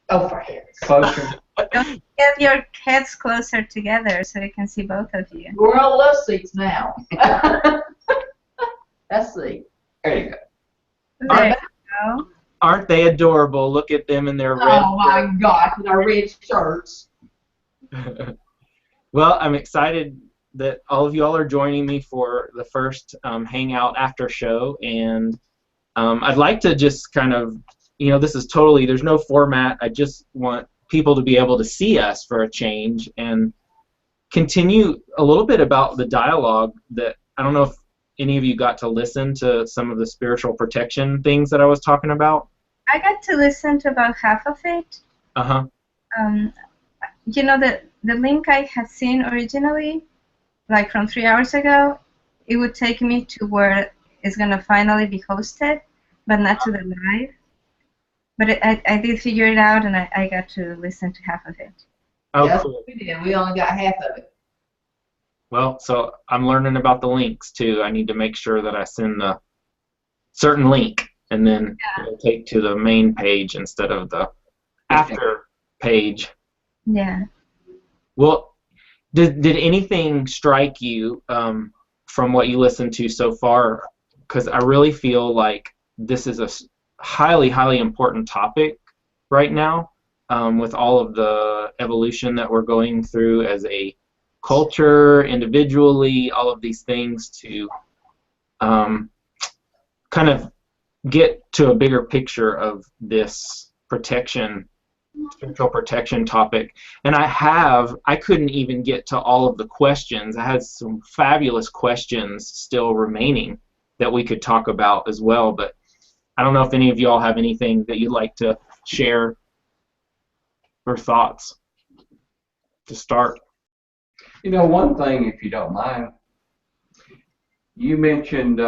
Oh, for heaven's sake. Closer. Don't get your heads closer together so you can see both of you. We're on love seats now. Let's see. There you go. There you go. Aren't they adorable? Look at them in their red. Oh my gosh, with our red shirts. Well, I'm excited that all of you all are joining me for the first Hangout after show, and I'd like to just kind of, this is totally, there's no format. I just want people to be able to see us for a change and continue a little bit about the dialogue that, I don't know if any of you got to listen to some of the spiritual protection things that I was talking about. I got to listen to about half of it. Uh-huh. The link I had seen originally, like from 3 hours ago, it would take me to where it's going to finally be hosted, but not to the live. But I did figure it out, and I got to listen to half of it. Oh, yeah, cool. We did. We only got half of it. Well, so I'm learning about the links, too. I need to make sure that I send the certain link, and then it'll take to the main page instead of the after page. Yeah. Well, did anything strike you from what you listened to so far? Because I really feel like this is a highly, highly important topic right now with all of the evolution that we're going through as a culture, individually, all of these things to kind of get to a bigger picture of this spiritual protection topic. And I couldn't even get to all of the questions. I had some fabulous questions still remaining that we could talk about as well, but I don't know if any of y'all have anything that you'd like to share or thoughts to start. One thing, if you don't mind, you mentioned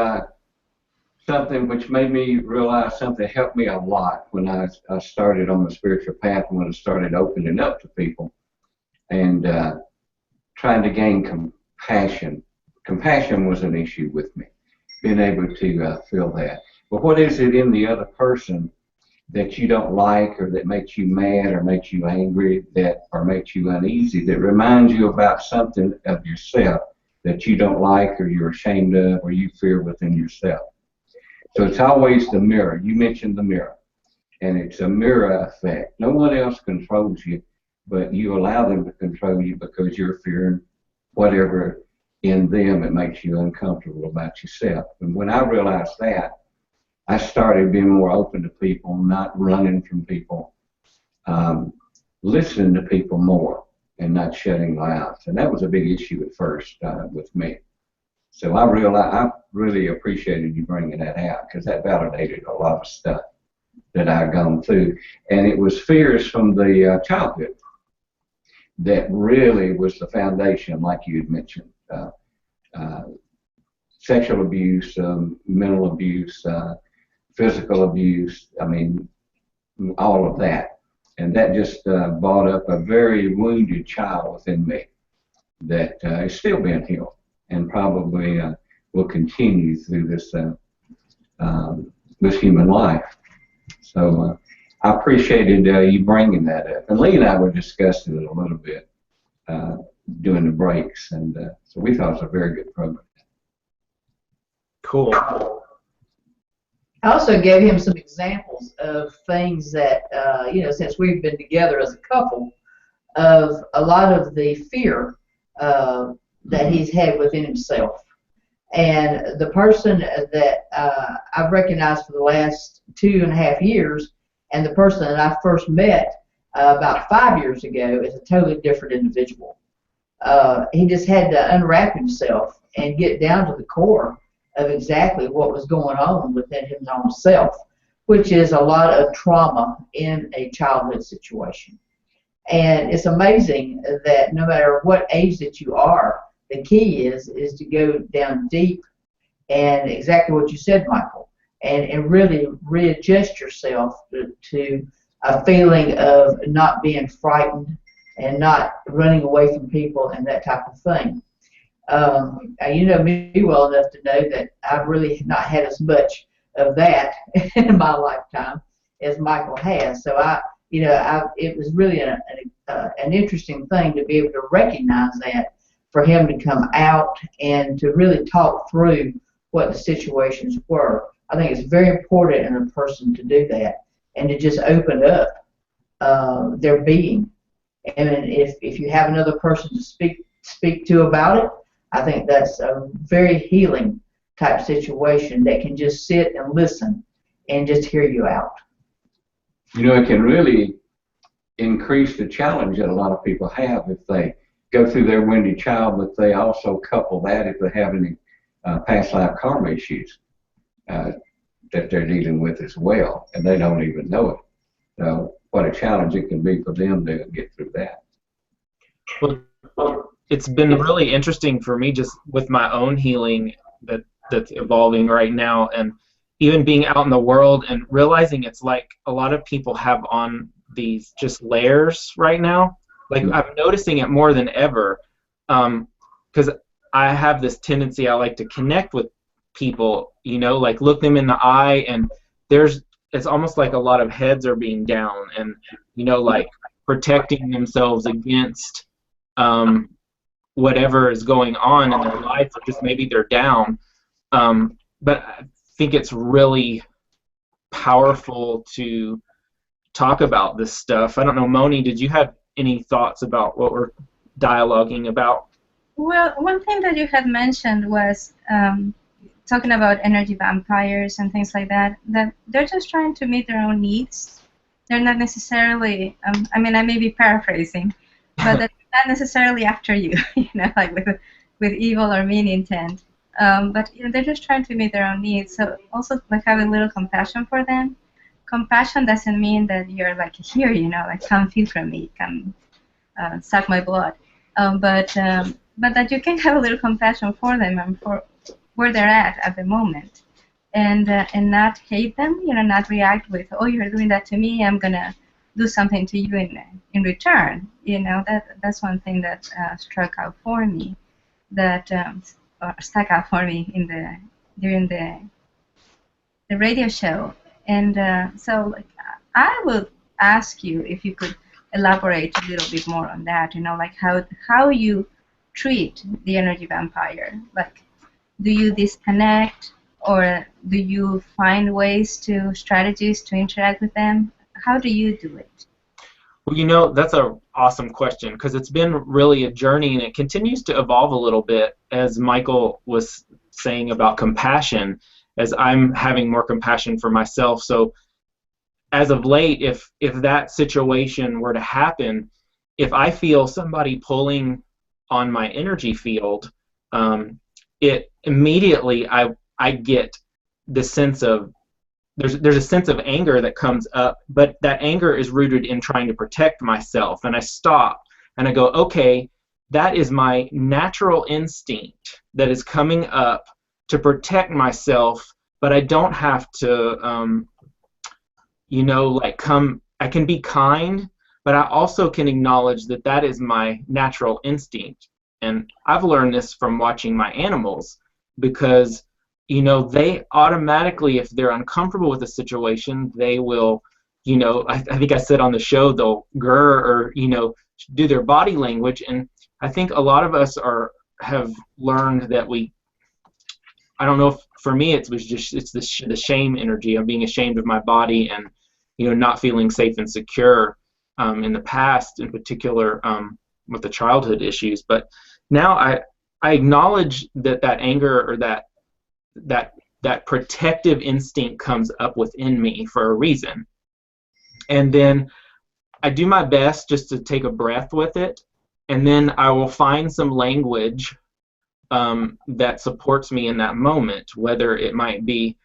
something which made me realize something helped me a lot when I started on the spiritual path, and when I started opening up to people and trying to gain compassion. Compassion was an issue with me, being able to feel that. But what is it in the other person that you don't like, or that makes you mad, or makes you angry, or makes you uneasy, that reminds you about something of yourself that you don't like, or you're ashamed of, or you fear within yourself? So it's always the mirror. You mentioned the mirror, and it's a mirror effect. No one else controls you, but you allow them to control you because you're fearing whatever in them that makes you uncomfortable about yourself. And when I realized that, I started being more open to people, not running from people, listening to people more, and not shutting mouths. And that was a big issue at first with me. So I really appreciated you bringing that out, because that validated a lot of stuff that I'd gone through. And it was fears from the childhood that really was the foundation, like you had mentioned. Sexual abuse, mental abuse, physical abuse, all of that. And that just brought up a very wounded child within me that is still being healed, and probably will continue through this human life. So I appreciated you bringing that up. And Lee and I were discussing it a little bit during the breaks, and so we thought it was a very good program. Cool. I also gave him some examples of things that, since we've been together as a couple, of a lot of the fear that he's had within himself. And the person that I've recognized for the last 2.5 years, and the person that I first met about 5 years ago, is a totally different individual. He just had to unwrap himself and get down to the core of exactly what was going on within his own self, which is a lot of trauma in a childhood situation. And it's amazing that no matter what age that you are, the key is to go down deep, and exactly what you said, Michael, and really readjust yourself to a feeling of not being frightened and not running away from people and that type of thing. You know me well enough to know that I've really not had as much of that in my lifetime as Michael has. So it was really an interesting thing to be able to recognize that, for him to come out and to really talk through what the situations were. I think it's very important in a person to do that and to just open up their being. And if you have another person to speak to about it, I think that's a very healing type situation that can just sit and listen and just hear you out. It can really increase the challenge that a lot of people have if they go through their windy child, but they also couple that if they have any past life karma issues that they're dealing with as well, and they don't even know it. So what a challenge it can be for them to get through that. Well, it's been really interesting for me just with my own healing that's evolving right now, and even being out in the world and realizing it's like a lot of people have on these just layers right now. Like I'm noticing it more than ever, because I have this tendency, I like to connect with people, like look them in the eye, and it's almost like a lot of heads are being down, and like protecting themselves against whatever is going on in their life, or just maybe they're down. But I think it's really powerful to talk about this stuff. I don't know, Moni, did you have any thoughts about what we're dialoguing about? Well, one thing that you had mentioned was talking about energy vampires and things like that, that they're just trying to meet their own needs. They're not necessarily, I may be paraphrasing, but they're not necessarily after you, like with evil or mean intent. But they're just trying to meet their own needs. So also like have a little compassion for them. Compassion doesn't mean that you're like here, like come feel from me, come suck my blood. But that you can have a little compassion for them and for where they're at the moment, and not hate them. Not react with, oh, you're doing that to me, I'm gonna do something to you in return. That's one thing that stuck out for me during the radio show. And so I would ask you if you could elaborate a little bit more on that, like how you treat the energy vampire. Like, do you disconnect, or do you find strategies to interact with them? How do you do it? Well, that's an awesome question, because it's been really a journey, and it continues to evolve a little bit, as Michael was saying about compassion, as I'm having more compassion for myself. So as of late, if that situation were to happen, if I feel somebody pulling on my energy field, it immediately I get the sense of there's a sense of anger that comes up, but that anger is rooted in trying to protect myself, and I stop and I go, okay, that is my natural instinct that is coming up to protect myself, but I don't have to I can be kind, but I also can acknowledge that that is my natural instinct. And I've learned this from watching my animals, because they automatically, if they're uncomfortable with a situation, they will, I think I said on the show, they'll grr or do their body language. And I think a lot of us have learned that I don't know if for me it's the shame energy of being ashamed of my body, and not feeling safe and secure in the past, in particular with the childhood issues. But now I acknowledge that anger, or that protective instinct comes up within me for a reason, and then I do my best just to take a breath with it, and then I will find some language that supports me in that moment, whether it might be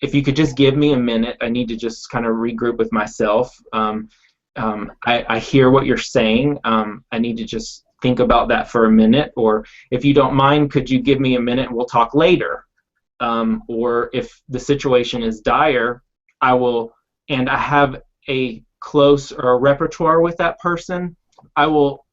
if you could just give me a minute, I need to just kind of regroup with myself. I hear what you're saying. I need to just think about that for a minute. Or if you don't mind, could you give me a minute and we'll talk later? Or if the situation is dire, and I have a close or a repertoire with that person, I will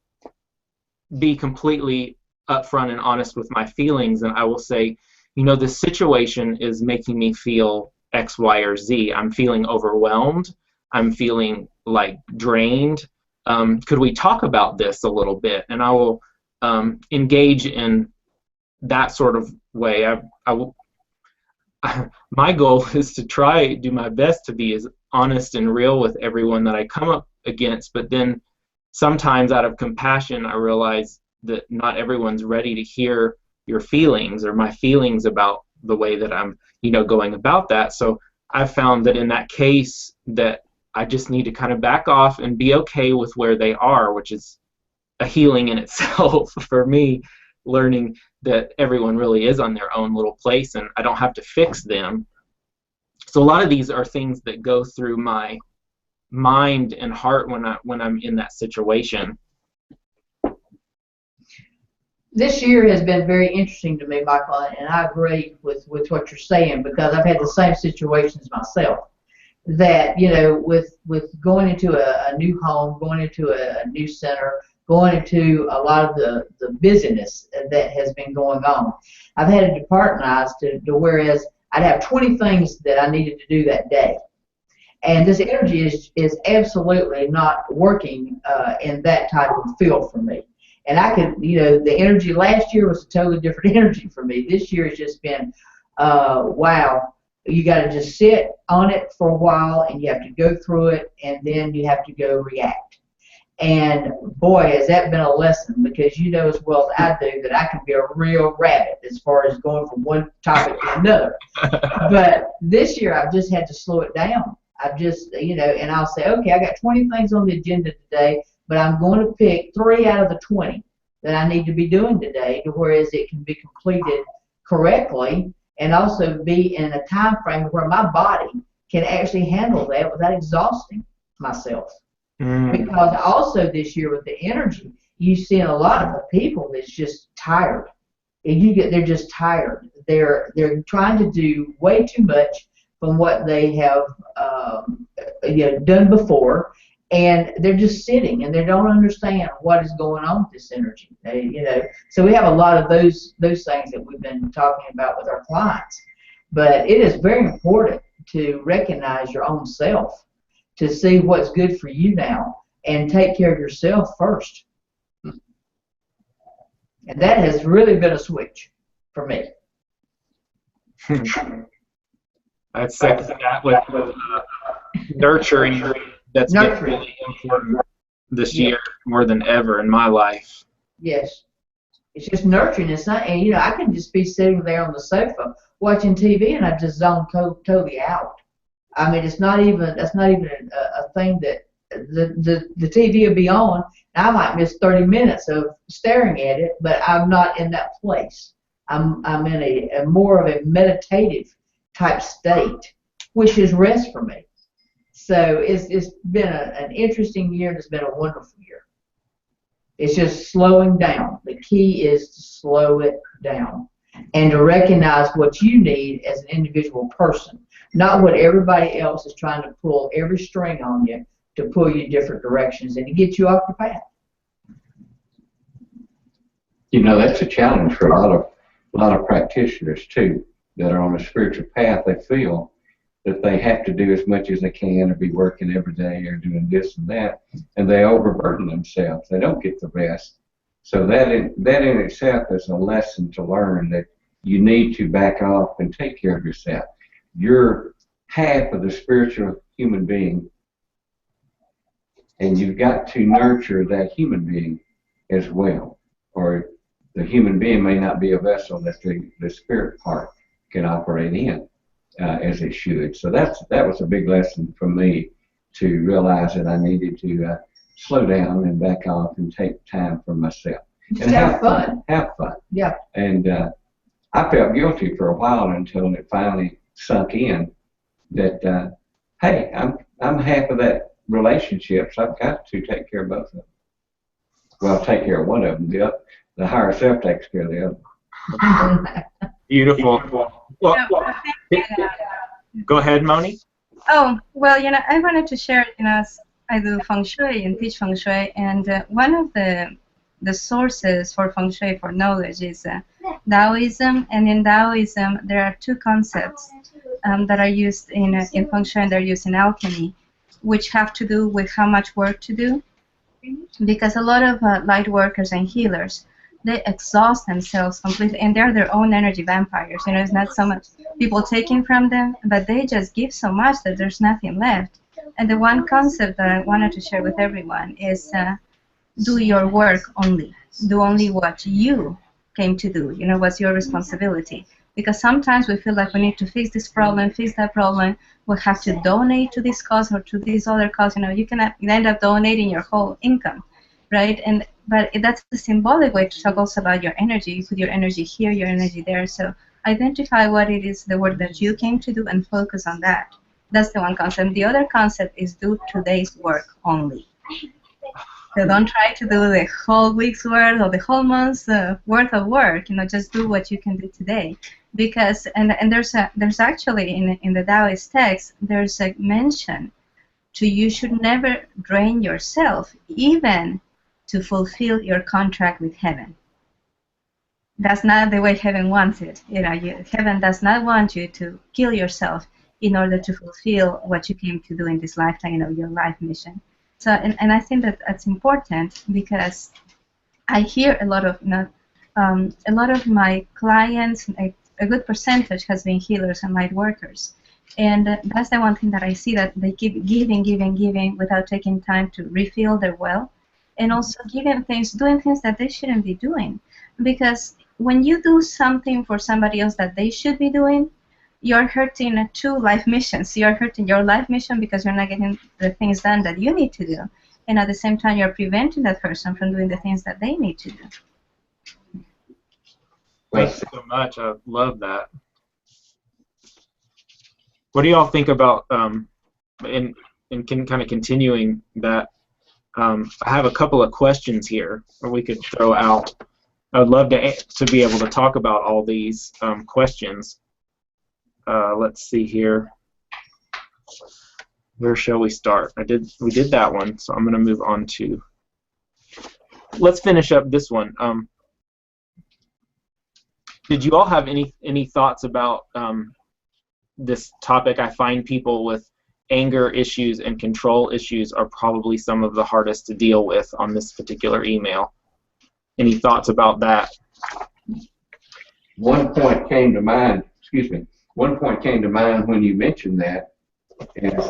be completely upfront and honest with my feelings, and I will say, this situation is making me feel X, Y, or Z. I'm feeling overwhelmed. I'm feeling like drained. Could we talk about this a little bit? And I will engage in that sort of way. My goal is to do my best to be as honest and real with everyone that I come up against, but then sometimes out of compassion I realize that not everyone's ready to hear your feelings or my feelings about the way that I'm going about that. So I've found that in that case that I just need to kind of back off and be okay with where they are, which is a healing in itself for me, learning that everyone really is on their own little place and I don't have to fix them. So a lot of these are things that go through my mind and heart when I'm in that situation. This year has been very interesting to me, Michael, and I agree with what you're saying, because I've had the same situations myself. That, with going into a new home, going into a new center, going into a lot of the busyness that has been going on, I've had to departmentize to whereas I'd have 20 things that I needed to do that day. And this energy is absolutely not working in that type of field for me. And I could, the energy last year was a totally different energy for me. This year has just been, wow, you got to just sit on it for a while and you have to go through it and then you have to go react. And boy, has that been a lesson, because you know as well as I do that I can be a real rabbit as far as going from one topic to another. But this year I've just had to slow it down. I've just, and I'll say, okay, I got 20 things on the agenda today, but I'm going to pick 3 out of the 20 that I need to be doing today, to whereas it can be completed correctly and also be in a time frame where my body can actually handle that without exhausting myself. Because also this year with the energy, you've seen a lot of the people that's just tired. And they're just tired. They're trying to do way too much from what they have done before, and they're just sitting and they don't understand what is going on with this energy. So we have a lot of those things that we've been talking about with our clients. But it is very important to recognize your own self, to see what's good for you now, and take care of yourself first. And that has really been a switch for me. I'd second that with nurturing. That's been really important this year more than ever in my life. Yes. It's just nurturing. It's not, and I can just be sitting there on the sofa watching TV and I just zone totally out. I mean, that's not even a thing that the TV will be on, and I might miss 30 minutes of staring at it, but I'm not in that place. I'm in a more of a meditative type state, which is rest for me. So it's been an interesting year, and it's been a wonderful year. It's just slowing down. The key is to slow it down and to recognize what you need as an individual person, not what everybody else is trying to pull every string on you to pull you different directions and to get you off the path. That's a challenge for a lot of practitioners too that are on a spiritual path. They feel that they have to do as much as they can or be working every day or doing this and that, and they overburden themselves. They don't get the rest. So that in itself is a lesson to learn, that you need to back off and take care of yourself. You're half of the spiritual human being, and you've got to nurture that human being as well. Or the human being may not be a vessel that the spirit part can operate in as it should. So that was a big lesson for me, to realize that I needed to slow down and back off and take time for myself. Just and have fun. Have fun. Yeah. And I felt guilty for a while until it finally sunk in that, hey, I'm half of that relationship, so I've got to take care of both of them. Well, take care of one of them. The higher self takes care of the other. Beautiful. Well, go ahead, Moni. Oh, well, I wanted to share, I do feng shui and teach feng shui, and one of the sources for feng shui for knowledge is Taoism, and in Taoism there are two concepts. that are used in feng shui and they're used in alchemy, which have to do with how much work to do. Because a lot of light workers and healers, they exhaust themselves completely, and they're their own energy vampires. You know, it's not so much people taking from them, but they just give so much that there's nothing left. And the one concept that I wanted to share with everyone is do your work only. Do only what you came to do. You know, what's your responsibility. Because sometimes we feel like we need to fix this problem, fix that problem. We have to donate to this cause or to this other cause. You know, you can end up donating your whole income, right? But that's the symbolic way to talk also about your energy. You put your energy here, your energy there. So identify what it is, the work that you came to do, and focus on that. That's the one concept. The other concept is do today's work only. So don't try to do the whole week's worth or the whole month's worth of work. You know, just do what you can do today. Because and there's actually in the Taoist text there's a mention to you should never drain yourself even to fulfill your contract with heaven. That's not the way heaven wants it. You know, heaven does not want you to kill yourself in order to fulfill what you came to do in this lifetime. You know, your life mission. So, and I think that that's important because I hear a lot of, you know, a lot of my clients, a good percentage has been healers and light workers. And that's the one thing that I see, that they keep giving without taking time to refill their well, and also doing things that they shouldn't be doing. Because when you do something for somebody else that they should be doing, you're hurting two life missions. You're hurting your life mission because you're not getting the things done that you need to do. And at the same time, you're preventing that person from doing the things that they need to do. Thanks so much. I love that. What do y'all think about, in kind of continuing that, I have a couple of questions here that we could throw out. I would love to be able to talk about all these questions. Let's see here. Where shall we start? We did that one, so I'm going to move on to. Let's finish up this one. Did you all have any thoughts about this topic? I find people with anger issues and control issues are probably some of the hardest to deal with on this particular email. Any thoughts about that? One point came to mind. Excuse me. One point came to mind when you mentioned that, is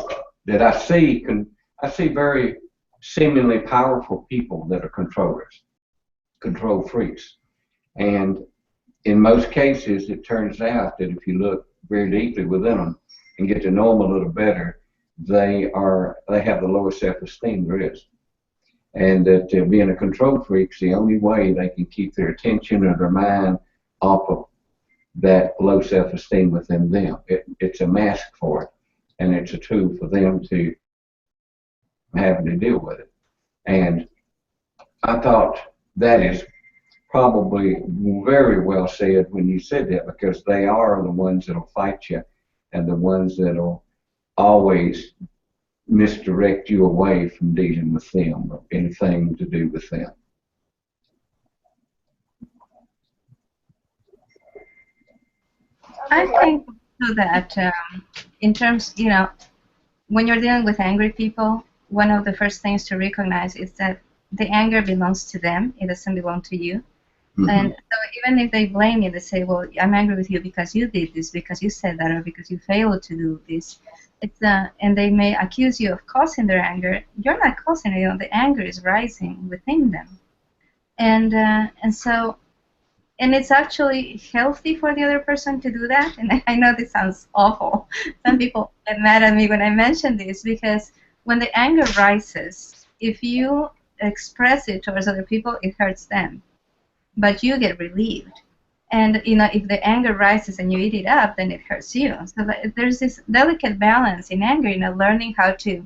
that I see very seemingly powerful people that are controllers, control freaks, and in most cases it turns out that if you look very deeply within them and get to know them a little better, they have the lowest self-esteem there is, and that being a control freak is the only way they can keep their attention or their mind off of that low self-esteem within them. It's a mask for it, and it's a tool for them to having to deal with it. And I thought that is probably very well said when you said that, because they are the ones that'll fight you and the ones that'll always misdirect you away from dealing with them or anything to do with them. I think so that in terms, you know, when you're dealing with angry people, one of the first things to recognize is that the anger belongs to them. It doesn't belong to you. Mm-hmm. And so even if they blame you, they say, well, I'm angry with you because you did this, because you said that, or because you failed to do this. And they may accuse you of causing their anger. You're not causing it. You know, the anger is rising within them. And so, and it's actually healthy for the other person to do that. And I know this sounds awful. Some people get mad at me when I mention this, because when the anger rises, if you express it towards other people, it hurts them. But you get relieved. And you know, if the anger rises and you eat it up, then it hurts you. So there's this delicate balance in anger, you know, learning how to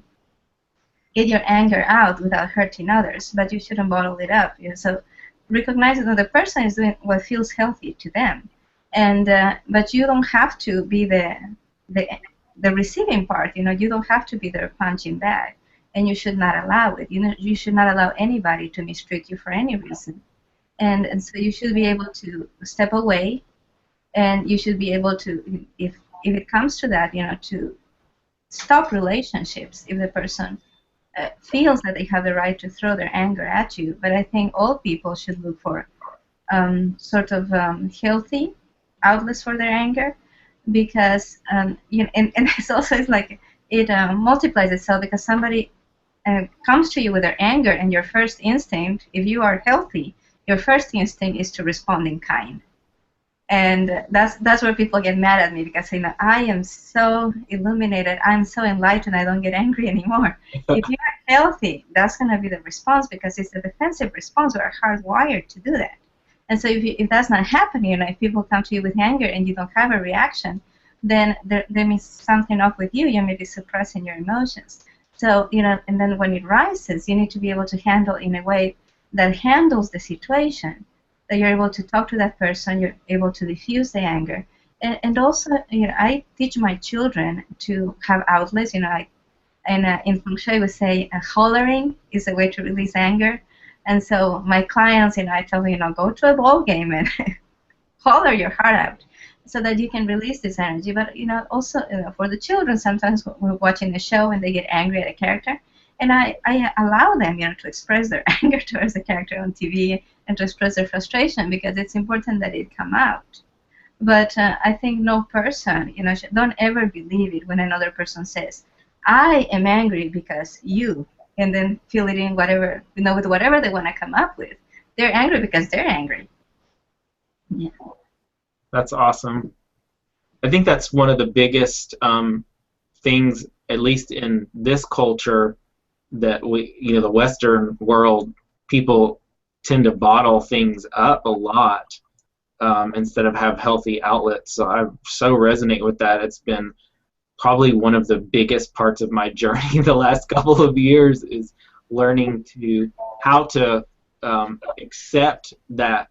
get your anger out without hurting others, but you shouldn't bottle it up. You know? So recognizing that the person is doing what feels healthy to them, and but you don't have to be the receiving part. You know, you don't have to be their punching bag, and you should not allow it. You know, you should not allow anybody to mistreat you for any reason. And so you should be able to step away, and you should be able to, if if it comes to that, to stop relationships if the person feels that they have the right to throw their anger at you. But I think all people should look for sort of healthy outlets for their anger, because and it's also it's like it multiplies itself, because somebody comes to you with their anger, and your first instinct, if you are healthy, your first instinct is to respond in kind. And that's where people get mad at me, because I am so illuminated, I'm so enlightened, I don't get angry anymore. If you are healthy, that's going to be the response, because it's a defensive response. We're hardwired to do that. And so if that's not happening, if people come to you with anger and you don't have a reaction, then there means something up with you. You may be suppressing your emotions. So, and then when it rises, you need to be able to handle in a way that handles the situation, that you're able to talk to that person, you're able to diffuse the anger. And also, I teach my children to have outlets. In Feng Shui we say hollering is a way to release anger. And so my clients, I tell them, go to a ball game and holler your heart out, so that you can release this energy. But also for the children, sometimes we're watching a show and they get angry at a character, and I allow them to express their anger towards the character on TV and to express their frustration, because it's important that it come out. But I think no person, don't ever believe it when another person says, I am angry because you, and then fill it in whatever, with whatever they want to come up with. They're angry because they're angry. Yeah. That's awesome. I think that's one of the biggest things, at least in this culture, that the Western world, people tend to bottle things up a lot instead of have healthy outlets. So I so resonate with that. It's been probably one of the biggest parts of my journey the last couple of years, is learning how to accept that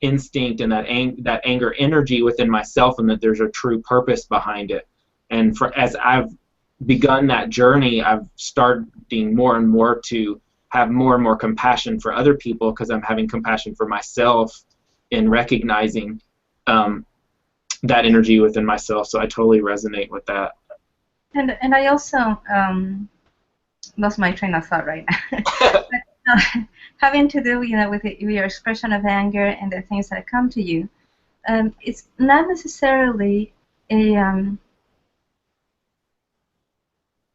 instinct and that anger energy within myself, and that there's a true purpose behind it. And as I've begun that journey, I've started more and more to have more and more compassion for other people, because I'm having compassion for myself in recognizing that energy within myself. So I totally resonate with that. And I also lost my train of thought right now. But, having to do, with your expression of anger and the things that come to you, it's not necessarily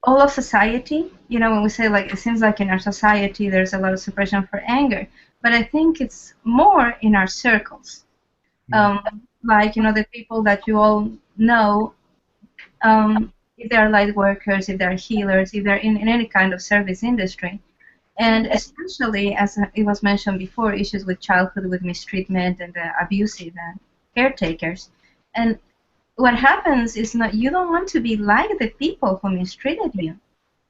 all of society. When we say, it seems like in our society there's a lot of suppression for anger, but I think it's more in our circles. The people that you all know, if they're light workers, if they're healers, if they're in any kind of service industry, and especially, as it was mentioned before, issues with childhood, with mistreatment and abusive caretakers. And what happens is you don't want to be like the people who mistreated you,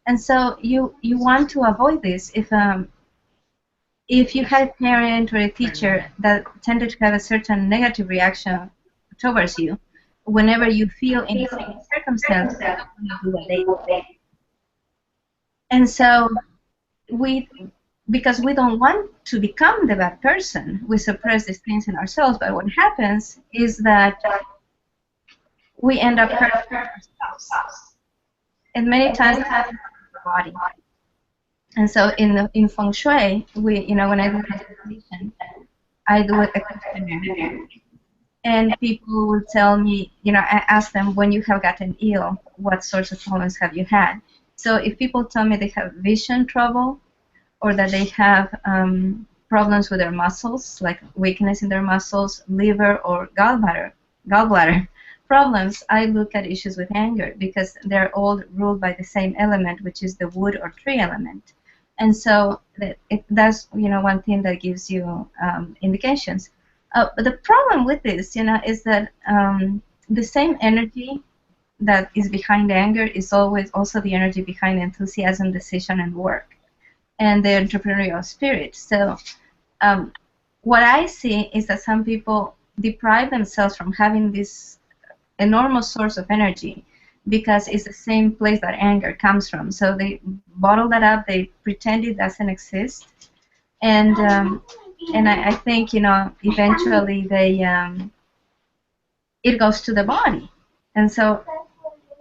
and so you want to avoid this. If you had a parent or a teacher that tended to have a certain negative reaction towards you, whenever you feel in the same circumstance, you want to do what they do. And so because we don't want to become the bad person, we suppress these things in ourselves. But what happens is that we end up hurting ourselves, and many times it happens in the body. And so in Feng Shui, when I do meditation, I do a questionnaire, and people will tell me, I ask them, when you have gotten ill, what sorts of problems have you had? So if people tell me they have vision trouble, or that they have problems with their muscles, like weakness in their muscles, liver or gallbladder problems, I look at issues with anger, because they're all ruled by the same element, which is the wood or tree element. And so that's one thing that gives you indications. But the problem with this, is that the same energy that is behind anger is always also the energy behind enthusiasm, decision, and work, and the entrepreneurial spirit. So what I see is that some people deprive themselves from having this enormous source of energy, because it's the same place that anger comes from. So they bottle that up, they pretend it doesn't exist, and I think eventually it goes to the body. And so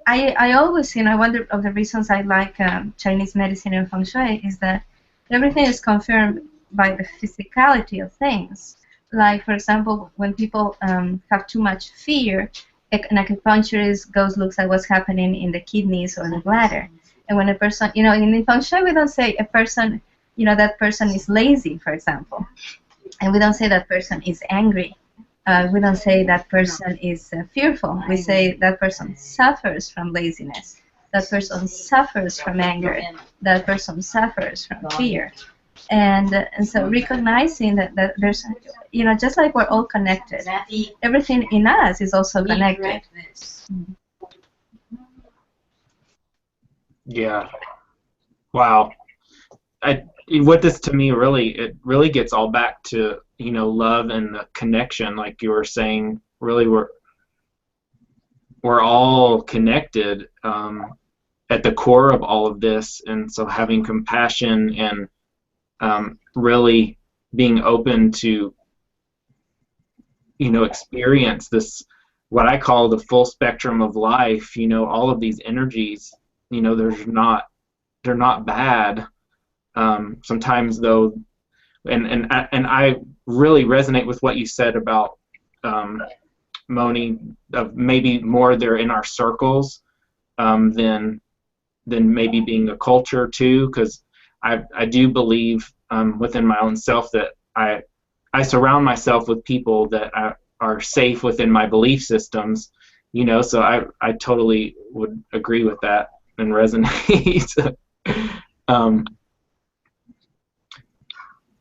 I always, one of the reasons I like Chinese medicine and feng shui is that everything is confirmed by the physicality of things. Like, for example, when people have too much fear, an acupuncturist goes, looks at what's happening in the kidneys or the bladder. And when a person, in feng shui, we don't say a person, that person is lazy, for example. And we don't say that person is angry. We don't say that person is fearful. We say that person suffers from laziness. That person suffers from anger. That person suffers from fear. And so recognizing that there's, just like we're all connected, everything in us is also connected. Yeah. Wow. What this to me it really gets all back to love and the connection, like you were saying. Really, we're all connected at the core of all of this, and so having compassion and really being open to experience this, what I call the full spectrum of life. All of these energies. They're not bad. Sometimes though, and I really resonate with what you said about Moni, of maybe more they're in our circles than maybe being a culture too, because I do believe within my own self that I surround myself with people that are safe within my belief systems, so I totally would agree with that and resonate.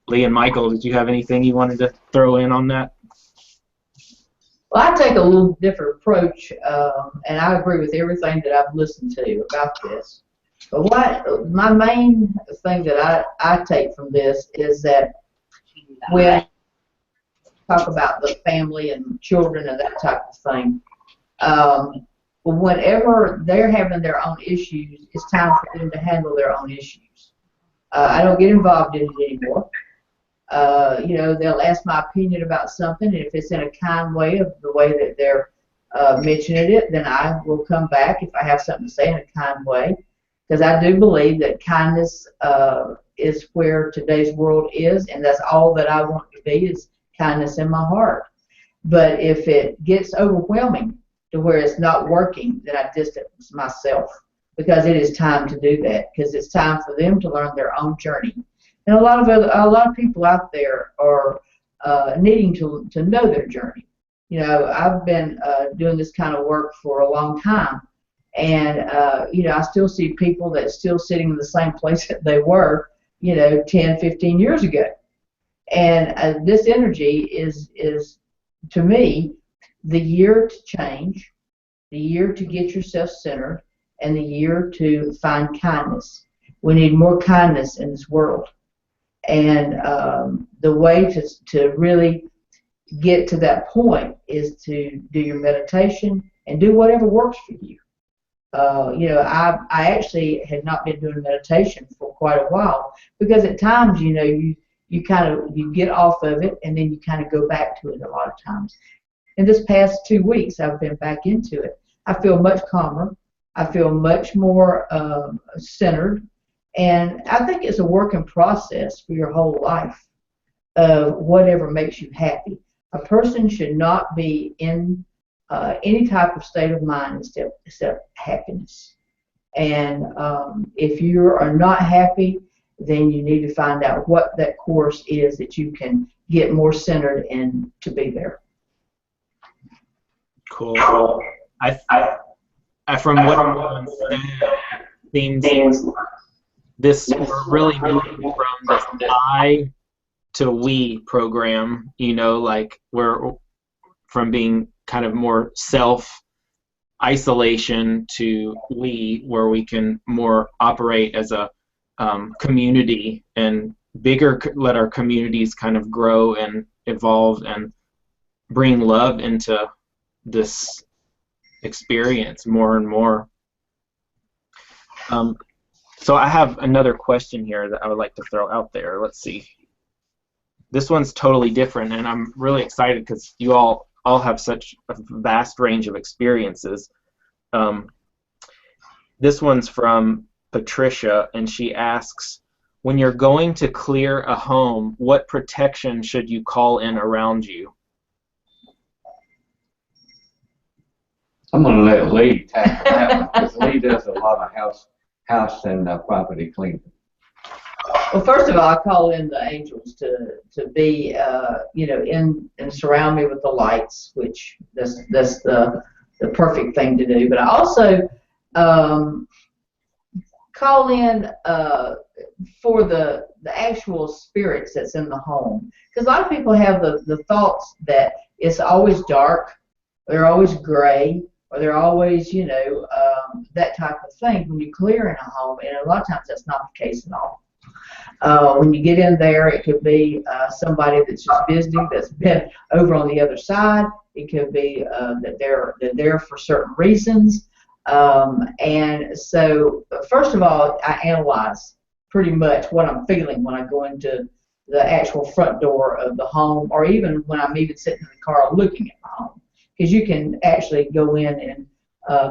Lee and Michael, did you have anything you wanted to throw in on that? Well, I take a little different approach, and I agree with everything that I've listened to about this. But my main thing that I take from this is that when we talk about the family and children and that type of thing, whenever they're having their own issues, it's time for them to handle their own issues. I don't get involved in it anymore. They'll ask my opinion about something, and if it's in a kind way of the way that they're mentioning it, then I will come back if I have something to say in a kind way, because I do believe that kindness is where today's world is, and that's all that I want to be, is kindness in my heart. But if it gets overwhelming to where it's not working, then I distance myself, because it is time to do that, because it's time for them to learn their own journey. And a lot of people out there are needing to know their journey. I've been doing this kind of work for a long time, and I still see people that still sitting in the same place that they were, 10, 15 years ago. And this energy is to me the year to change, the year to get yourself centered, and the year to find kindness. We need more kindness in this world. And the way to really get to that point is to do your meditation and do whatever works for you. I actually had not been doing meditation for quite a while, because at times, you get off of it and then you kind of go back to it a lot of times. In this past 2 weeks, I've been back into it. I feel much calmer. I feel much more centered. And I think it's a working process for your whole life of whatever makes you happy. A person should not be in any type of state of mind except happiness. And if you are not happy, then you need to find out what that course is that you can get more centered and to be there. Cool. From what everyone said, seems we're really moving from this I to we program, like we're from being kind of more self-isolation to we, where we can more operate as a community and let our communities kind of grow and evolve and bring love into this experience more and more. So I have another question here that I would like to throw out there. Let's see. This one's totally different, and I'm really excited because you all have such a vast range of experiences. This one's from Patricia, and she asks, when you're going to clear a home, what protection should you call in around you? I'm going to let Lee tackle that one because Lee does a lot of house and property cleaning. Well, first of all, I call in the angels to be, you know, in and surround me with the lights, which that's the perfect thing to do. But I also call in for the actual spirits that's in the home, because a lot of people have the thoughts that it's always dark, they're always gray, or they're always, you know, that type of thing when you clear in a home, and a lot of times that's not the case at all. When you get in there, it could be somebody that's just visiting that's been over on the other side. It could be that they're there for certain reasons. And so, first of all, I analyze pretty much what I'm feeling when I go into the actual front door of the home, or even when I'm even sitting in the car looking at the home, because you can actually go in and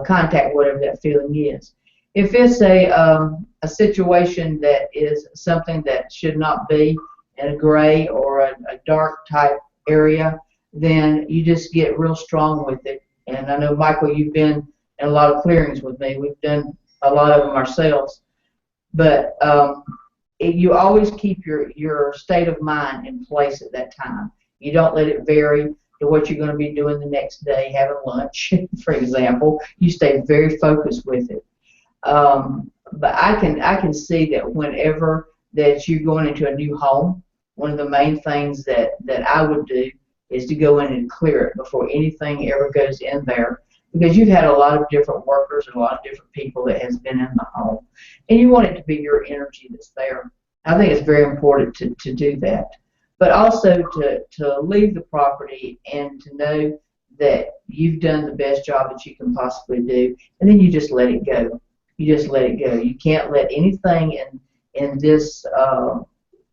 contact whatever that feeling is. If it's a situation that is something that should not be in a gray or a dark type area, then you just get real strong with it. And I know, Michael, you've been in a lot of clearings with me. We've done a lot of them ourselves. But you always keep your state of mind in place at that time. You don't let it vary to what you're going to be doing the next day, having lunch, for example. You stay very focused with it. But I can see that whenever that you're going into a new home, one of the main things that I would do is to go in and clear it before anything ever goes in there, because you've had a lot of different workers and a lot of different people that has been in the home, and you want it to be your energy that's there. I think it's very important to do that, but also to leave the property and to know that you've done the best job that you can possibly do, and then you just let it go. You just let it go. You can't let anything in this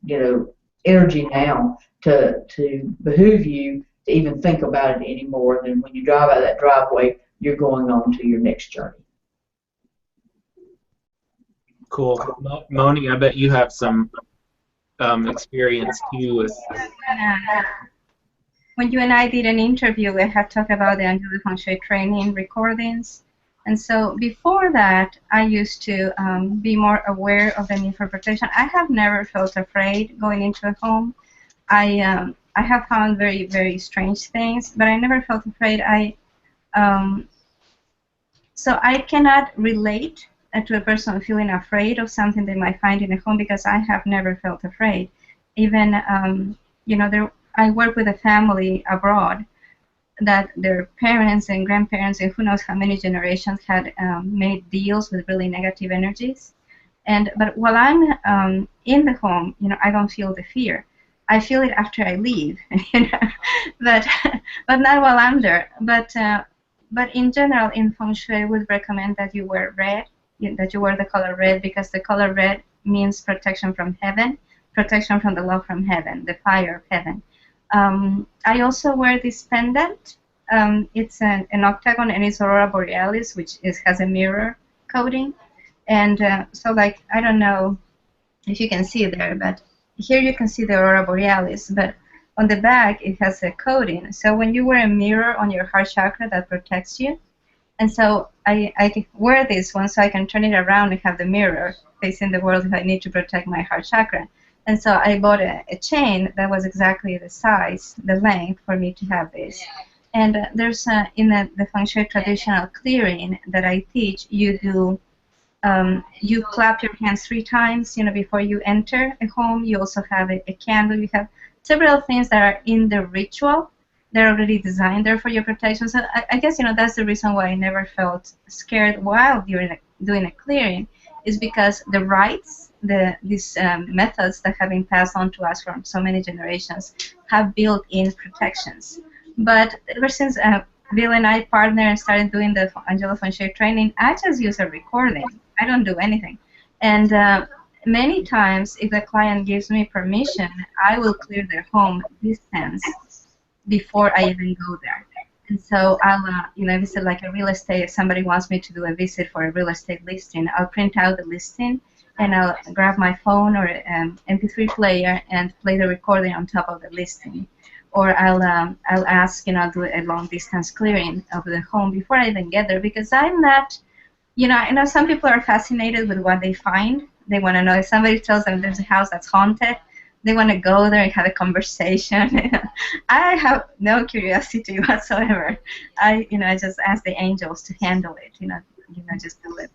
you know, energy now to behoove you to even think about it any more than when you drive out of that driveway, you're going on to your next journey. Cool. Moni, I bet you have some experience too with... When you and I did an interview, we had talked about the Angular Feng Shui training recordings. And so before that, I used to be more aware of the need for protection. I have never felt afraid going into a home. I have found very, very strange things, but I never felt afraid. So I cannot relate to a person feeling afraid of something they might find in a home, because I have never felt afraid. Even, you know, I work with a family abroad that their parents and grandparents and who knows how many generations had made deals with really negative energies. But while I'm in the home, you know, I don't feel the fear. I feel it after I leave, you know, but not while I'm there. But in general, in Feng Shui, I would recommend that you wear red, that you wear the color red, because the color red means protection from heaven, protection from the love from heaven, the fire of heaven. I also wear this pendant. It's an octagon, and it's Aurora Borealis, which has a mirror coating. And so, like, I don't know if you can see there, but here you can see the Aurora Borealis, but on the back it has a coating. So when you wear a mirror on your heart chakra, that protects you. And so I wear this one so I can turn it around and have the mirror facing the world if I need to protect my heart chakra. And so I bought a chain that was exactly the size, the length for me to have this. And there's in the Feng Shui traditional clearing that I teach, you do, you clap your hands 3 times, you know, before you enter a home. You also have a candle. You have several things that are in the ritual. They're already designed there for your protection. So I guess, you know, that's the reason why I never felt scared while doing a clearing, is because the rites, these methods that have been passed on to us from so many generations have built-in protections. But ever since Bill and I partnered and started doing the Angelo Feng Shui training, I just use a recording. I don't do anything. And many times, if the client gives me permission, I will clear their home distance before I even go there. And so I'll, visit like a real estate. If somebody wants me to do a visit for a real estate listing, I'll print out the listing, and I'll grab my phone or MP3 player and play the recording on top of the listing. Or I'll ask, do a long distance clearing of the home before I even get there, because I'm not, I know some people are fascinated with what they find. They want to know if somebody tells them there's a house that's haunted. They want to go there and have a conversation. I have no curiosity whatsoever. I just ask the angels to handle it. Just do it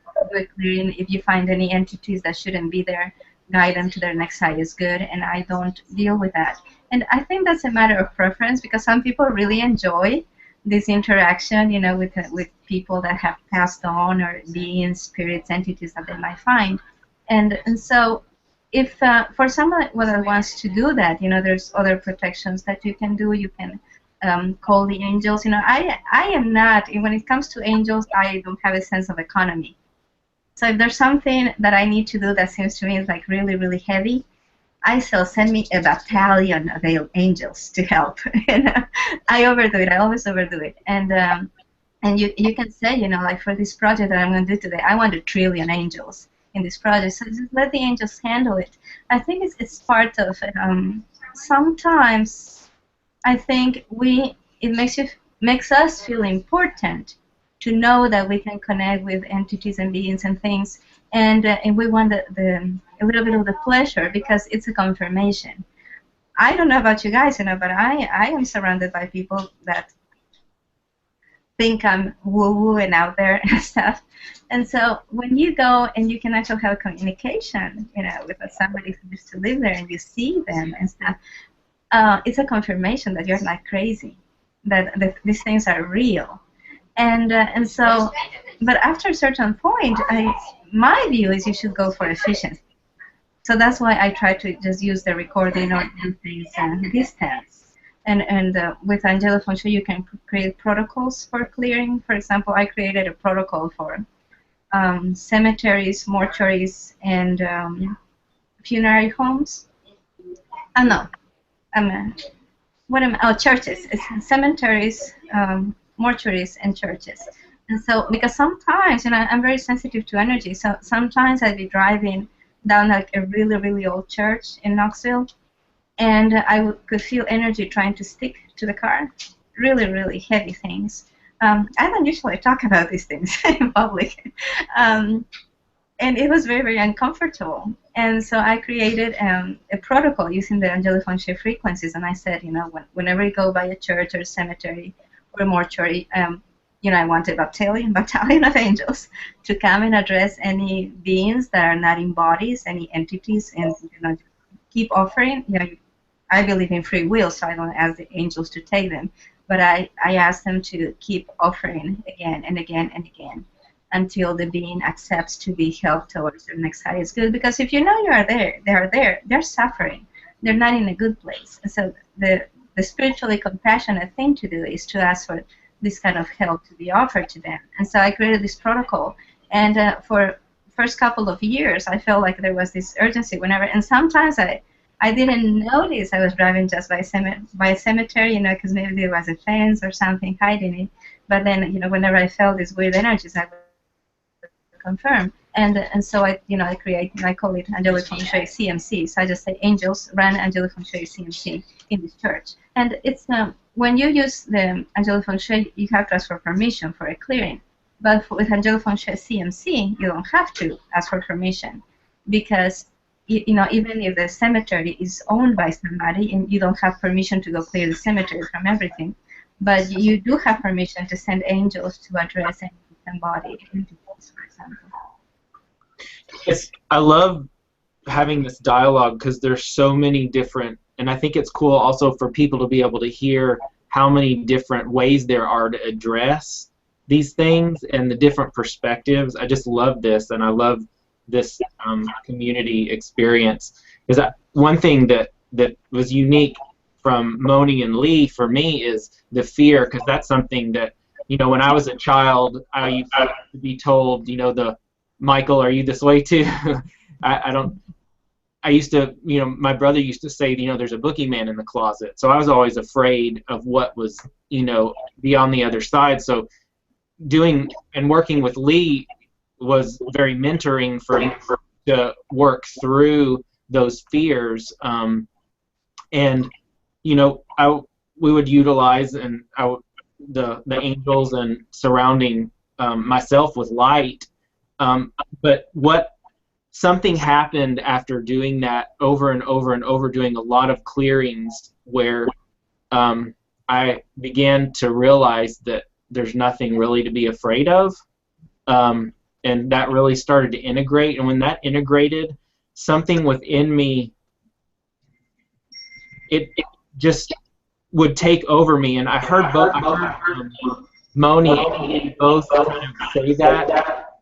clearing. If you find any entities that shouldn't be there, guide them to their next highest good, and I don't deal with that. And I think that's a matter of preference, because some people really enjoy this interaction, with people that have passed on, or beings, spirits, entities that they might find. And so if for someone that wants to do that, there's other protections that you can do. You can call the angels. I am not, when it comes to angels, I don't have a sense of economy. So if there's something that I need to do that seems to me is like really, really heavy, I shall send me a battalion of angels to help. And I overdo it. I always overdo it. And you can say, like for this project that I'm going to do today, I want 1 trillion angels in this project. So just let the angels handle it. I think it's part of sometimes I think it makes us feel important to know that we can connect with entities and beings and things, and we want a little bit of the pleasure, because it's a confirmation. I don't know about you guys, but I am surrounded by people that think I'm woo-woo and out there and stuff. And so when you go and you can actually have a communication, with somebody who used to live there, and you see them and stuff, it's a confirmation that you're not crazy, that these things are real. And so, but after a certain point, my view is you should go for efficiency. So that's why I try to just use the recording or do things distance. And with Angela Feng Shui, you can create protocols for clearing. For example, I created a protocol for cemeteries, mortuaries, and funerary homes. Churches. It's cemeteries, mortuaries, and churches. And so, because sometimes, I'm very sensitive to energy, so sometimes I'd be driving down like a really, really old church in Knoxville, and I could feel energy trying to stick to the car. Really, really heavy things. I don't usually talk about these things in public. And it was very, very uncomfortable. And so I created a protocol using the angelic feng shui frequencies, and I said, whenever you go by a church or a cemetery or a mortuary, I want a battalion of angels to come and address any beings that are not in bodies, any entities, and keep offering. I believe in free will, so I don't ask the angels to take them, but I ask them to keep offering again and again and again until the being accepts to be helped towards their next highest good. Because if you are there, they are there, they're suffering, they're not in a good place. And so the spiritually compassionate thing to do is to ask for this kind of help to be offered to them. And so I created this protocol, and for first couple of years I felt like there was this urgency whenever, and sometimes I didn't notice I was driving just by a cemetery, because maybe there was a fence or something hiding it. But then, whenever I felt these weird energies, I would confirm. And so I call it Angelic Feng Shui CMC. So I just say, angels, run Angelic Feng Shui CMC in this church. And it's when you use the Angelic Feng Shui, you have to ask for permission for a clearing. But with Angelic Feng Shui CMC, you don't have to ask for permission, because even if the cemetery is owned by somebody and you don't have permission to go clear the cemetery from everything, but you do have permission to send angels to address any embodied entities, for example. Yes, I love having this dialogue because there's so many different, and I think it's cool also for people to be able to hear how many different ways there are to address these things and the different perspectives. I just love this, and I love this community experience. Because one thing that was unique from Moni and Lee for me is the fear, because that's something that, when I was a child, I used to be told, Michael, are you this way too? I don't. I used to, my brother used to say, there's a boogeyman in the closet. So I was always afraid of what was, be on the other side. So doing and working with Lee was very mentoring for me to work through those fears. And we would utilize the angels and surrounding myself with light. But something happened after doing that over and over and over, doing a lot of clearings, where I began to realize that there's nothing really to be afraid of. And that really started to integrate. And when that integrated, something within me, it just would take over me. And I heard Moni and Lee both kind of say that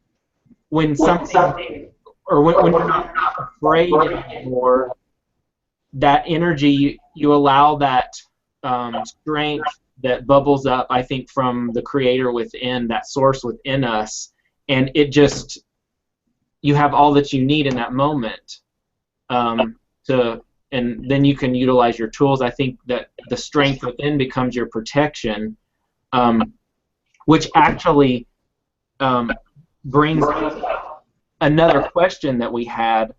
when something, or when you're not afraid anymore, that energy, you allow that strength that bubbles up, I think, from the creator within, that source within us, and it just, you have all that you need in that moment and then you can utilize your tools. I think that the strength within becomes your protection, which actually brings another question that we had,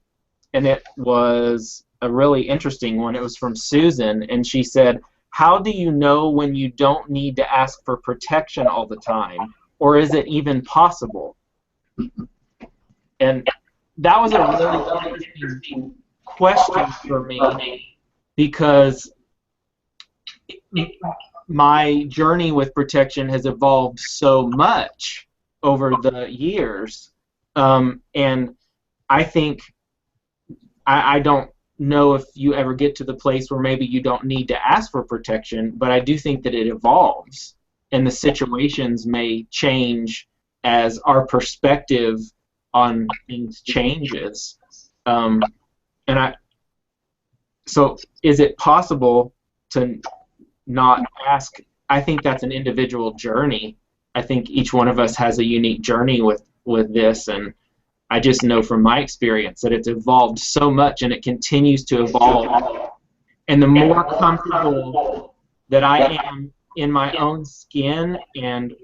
and it was a really interesting one. It was from Susan, and she said, how do you know when you don't need to ask for protection all the time, or is it even possible? And that was a really interesting question for me, because my journey with protection has evolved so much over the years, and I think I don't know if you ever get to the place where maybe you don't need to ask for protection, but I do think that it evolves, and the situations may change as our perspective on things changes. So is it possible to not ask? I think that's an individual journey. I think each one of us has a unique journey with this, and I just know from my experience that it's evolved so much, and it continues to evolve. And the more comfortable that I am in my own skin and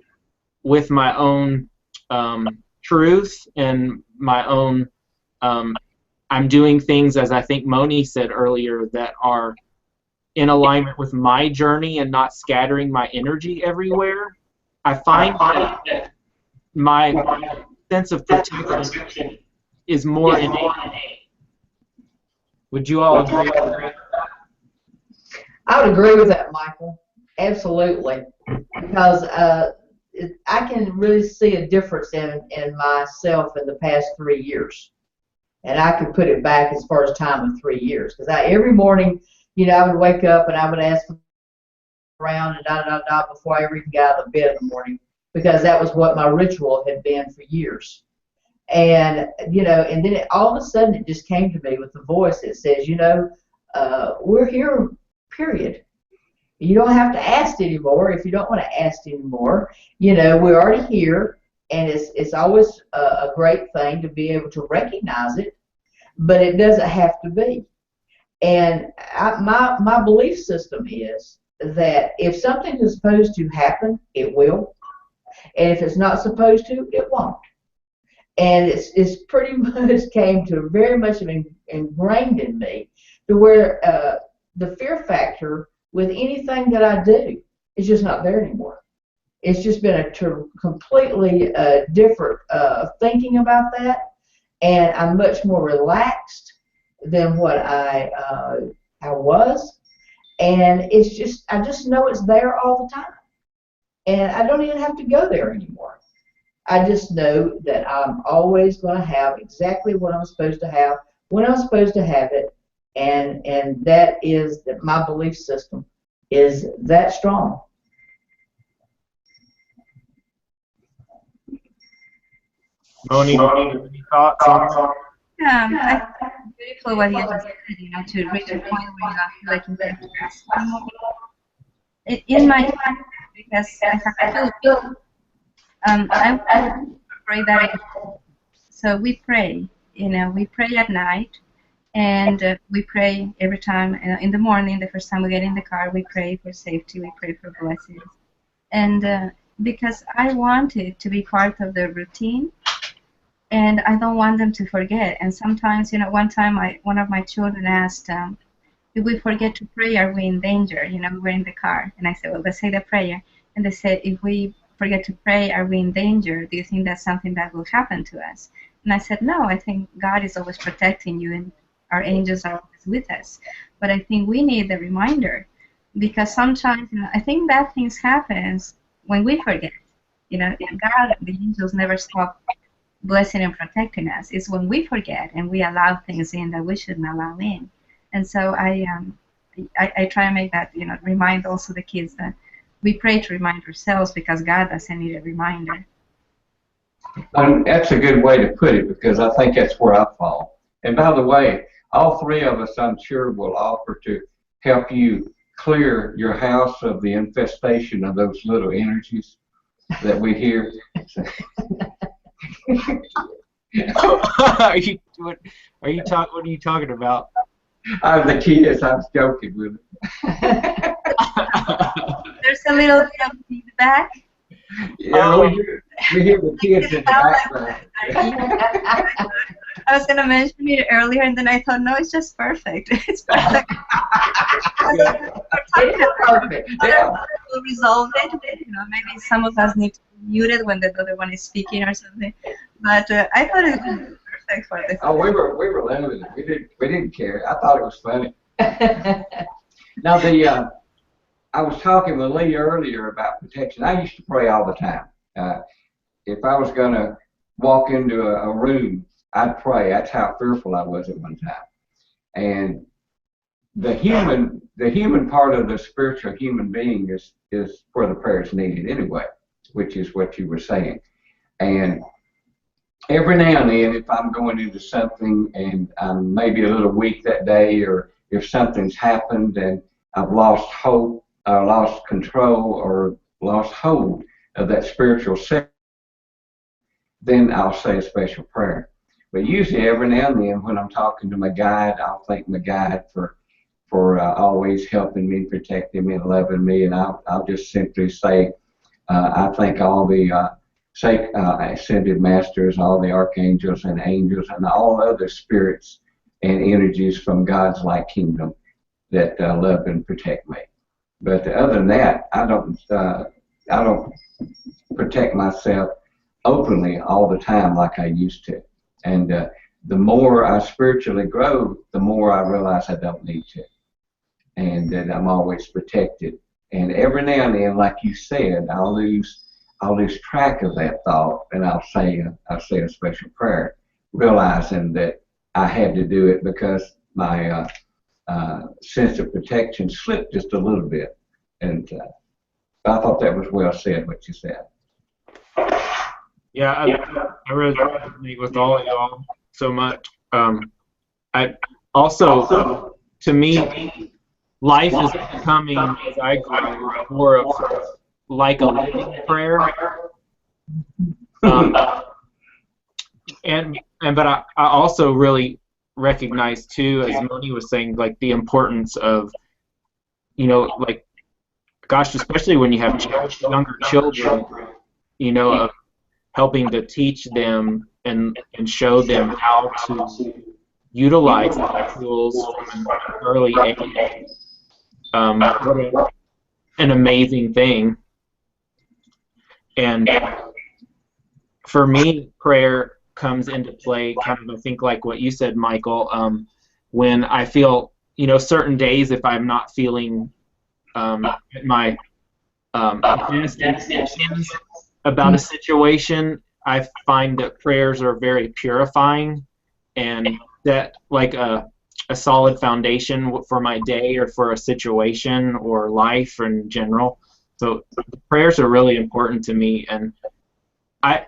with my own truth and my own, I'm doing things, as I think Moni said earlier, that are in alignment with my journey and not scattering my energy everywhere. I find that my sense of protection is more innate. Would you all agree with that? I would agree with that, Michael. Absolutely. Because I can really see a difference in myself in the past 3 years. And I could put it back as far as time of 3 years. Because every morning, I would wake up and I would ask around and da-da-da-da before I ever even got out of bed in the morning. Because that was what my ritual had been for years. And, and then all of a sudden it just came to me with the voice that says, we're here, period. You don't have to ask anymore if you don't want to ask anymore. We're already here, and it's always a great thing to be able to recognize it, but it doesn't have to be. And my belief system is that if something is supposed to happen, it will. And if it's not supposed to, it won't. And it's pretty much came to very much ingrained in me to where the fear factor with anything that I do is just not there anymore. It's just been a completely different thinking about that, and I'm much more relaxed than what I was, and it's just, I just know it's there all the time, and I don't even have to go there anymore. I just know that I'm always going to have exactly what I'm supposed to have when I'm supposed to have it, and that is that my belief system is that strong. Moni, any thoughts on that? I'm beautiful what you just said, to reach a point where you feel like you have to ask anymore. In my time, because I feel I'm afraid that so we pray, we pray at night, And we pray every time in the morning. The first time we get in the car, we pray for safety, we pray for blessings. And because I want it to be part of the routine, and I don't want them to forget. And sometimes, one time one of my children asked, if we forget to pray, are we in danger? We're in the car. And I said, well, let's say the prayer. And they said, if we forget to pray, are we in danger? Do you think that's something that will happen to us? And I said, no, I think God is always protecting you, and our angels are always with us. But I think we need the reminder, because sometimes, I think bad things happen when we forget. God, the angels never stop blessing and protecting us. It's when we forget and we allow things in that we shouldn't allow in. And so I try to make that, remind also the kids that we pray to remind ourselves, because God doesn't need a reminder. That's a good way to put it, because I think that's where I fall. And by the way, all three of us, I'm sure, will offer to help you clear your house of the infestation of those little energies that we hear. What are you talking about? The kids, I was joking with them. There's a little bit of feedback. Yeah, we hear the kids in the background. I was going to mention it earlier, and then I thought, no, it's just perfect. It's perfect. It's perfect. Yeah. We'll resolve it. Maybe some of us need to be muted when the other one is speaking or something. But I thought it was perfect for this. Oh, we were loving it. We didn't care. I thought it was funny. Now I was talking with Lee earlier about protection. I used to pray all the time. If I was going to walk into a room, I'd pray. That's how fearful I was at one time. And the human part of the spiritual human being is where the prayer is needed anyway, which is what you were saying. And every now and then, if I'm going into something and I'm maybe a little weak that day, or if something's happened and I've lost hope, or lost control, or lost hold of that spiritual self, then I'll say a special prayer. But usually every now and then when I'm talking to my guide, I'll thank my guide for always helping me, protecting me, and loving me, and I'll just simply say, I thank all the ascended masters, all the archangels and angels, and all other spirits and energies from God's light kingdom that love and protect me. But other than that, I don't protect myself openly all the time like I used to. And the more I spiritually grow, the more I realize I don't need to, and that I'm always protected. And every now and then, like you said, I'll lose track of that thought, and I'll say a special prayer, realizing that I had to do it because my sense of protection slipped just a little bit. And I thought that was well said, what you said. Yeah, I really resonate with all of y'all so much. I also, to me, life is becoming, as I grow, more of like a living prayer. But I also really recognize too, as Moni was saying, like the importance of, like, gosh, especially when you have younger children, of helping to teach them and show them how to utilize the tools from an early age. What an amazing thing. And for me, prayer comes into play kind of, I think, like what you said, Michael, when I feel, certain days, if I'm not feeling at my best intentions about a situation, I find that prayers are very purifying and that like a solid foundation for my day or for a situation or life in general. So prayers are really important to me, and I'm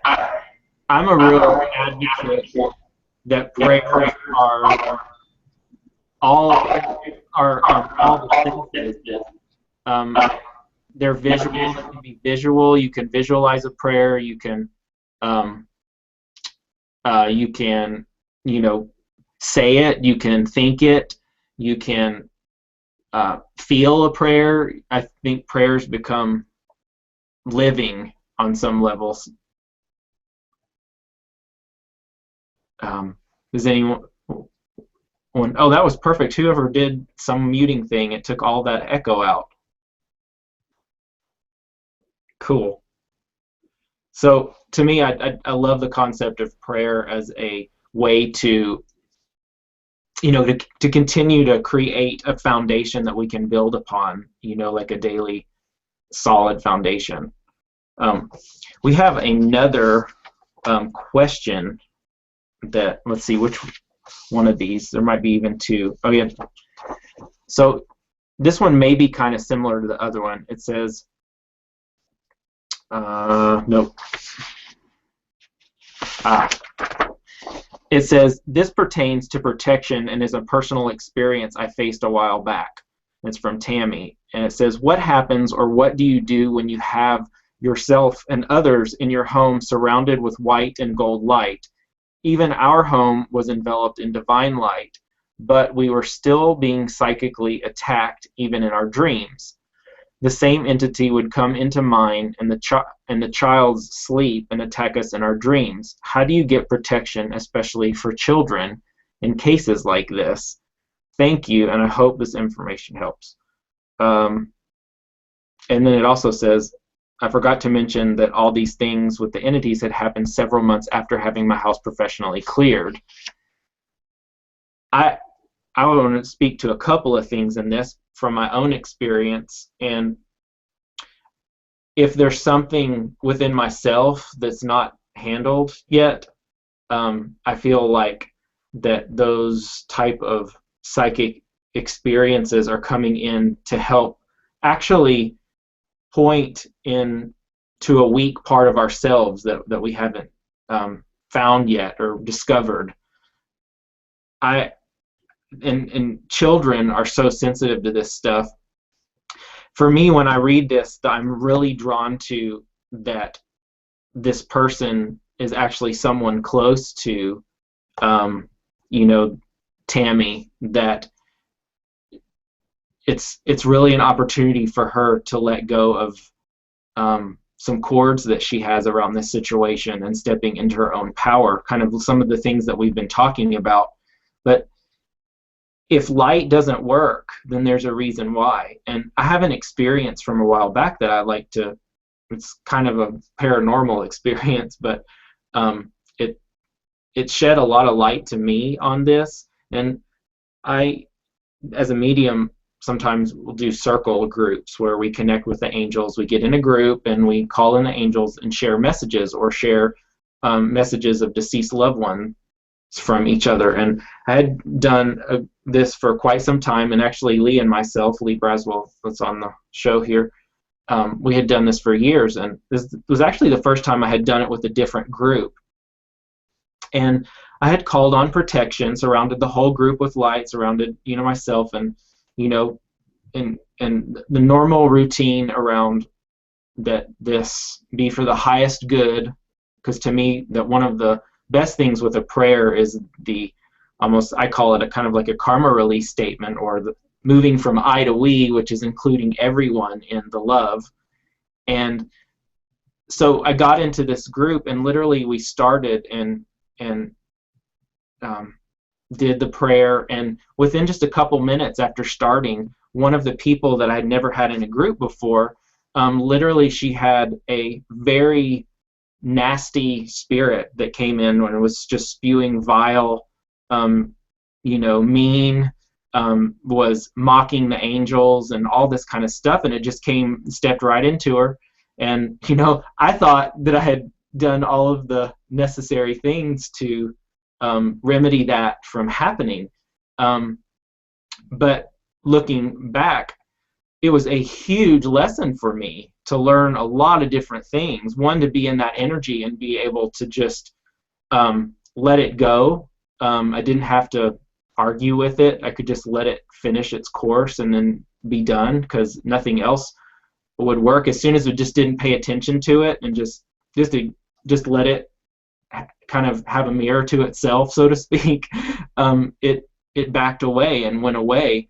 a real advocate that prayers are all the senses. They're visual. They can be visual. You can visualize a prayer. You can say it, you can think it, you can feel a prayer. I think prayers become living on some levels. Does anyone? Oh, that was perfect. Whoever did some muting thing, it took all that echo out. Cool. So to me, I love the concept of prayer as a way to, to continue to create a foundation that we can build upon, like a daily solid foundation. We have another question that, let's see, which one of these? There might be even two. Oh, yeah. So this one may be kind of similar to the other one. It says, nope. It says, this pertains to protection and is a personal experience I faced a while back. It's from Tammy. And it says, what happens or what do you do when you have yourself and others in your home surrounded with white and gold light? Even our home was enveloped in divine light, but we were still being psychically attacked even in our dreams. The same entity would come into mine and the child's sleep and attack us in our dreams. How do you get protection, especially for children, in cases like this? Thank you, and I hope this information helps. And then it also says, I forgot to mention that all these things with the entities had happened several months after having my house professionally cleared. I want to speak to a couple of things in this from my own experience, and if there's something within myself that's not handled yet, I feel like that those type of psychic experiences are coming in to help actually point in to a weak part of ourselves that we haven't found yet or discovered. And children are so sensitive to this stuff. For me, when I read this, I'm really drawn to that this person is actually someone close to, Tammy, that it's really an opportunity for her to let go of some cords that she has around this situation and stepping into her own power, kind of some of the things that we've been talking about. But if light doesn't work, then there's a reason why. And I have an experience from a while back that I like to, it's kind of a paranormal experience, but it shed a lot of light to me on this. And I, as a medium, sometimes we'll do circle groups where we connect with the angels. We get in a group and we call in the angels and share messages or share messages of deceased loved ones from each other. And I had done this for quite some time, and actually Lee and myself, Lee Braswell, that's on the show here, we had done this for years, and this was actually the first time I had done it with a different group. And I had called on protection, surrounded the whole group with light, surrounded myself, and and the normal routine around that this be for the highest good, because to me that one of the best things with a prayer is I call it a kind of like a karma release statement, or the moving from I to we, which is including everyone in the love. And so I got into this group, and literally we started and did the prayer, and within just a couple minutes after starting, one of the people that I'd never had in a group before, literally she had a very nasty spirit that came in when it was just spewing vile, mean, was mocking the angels and all this kind of stuff, and it just stepped right into her. And I thought that I had done all of the necessary things to remedy that from happening, but looking back, it was a huge lesson for me to learn a lot of different things. One, to be in that energy and be able to just let it go. I didn't have to argue with it. I could just let it finish its course and then be done, because nothing else would work. As soon as we just didn't pay attention to it and just let it kind of have a mirror to itself, so to speak, it backed away and went away.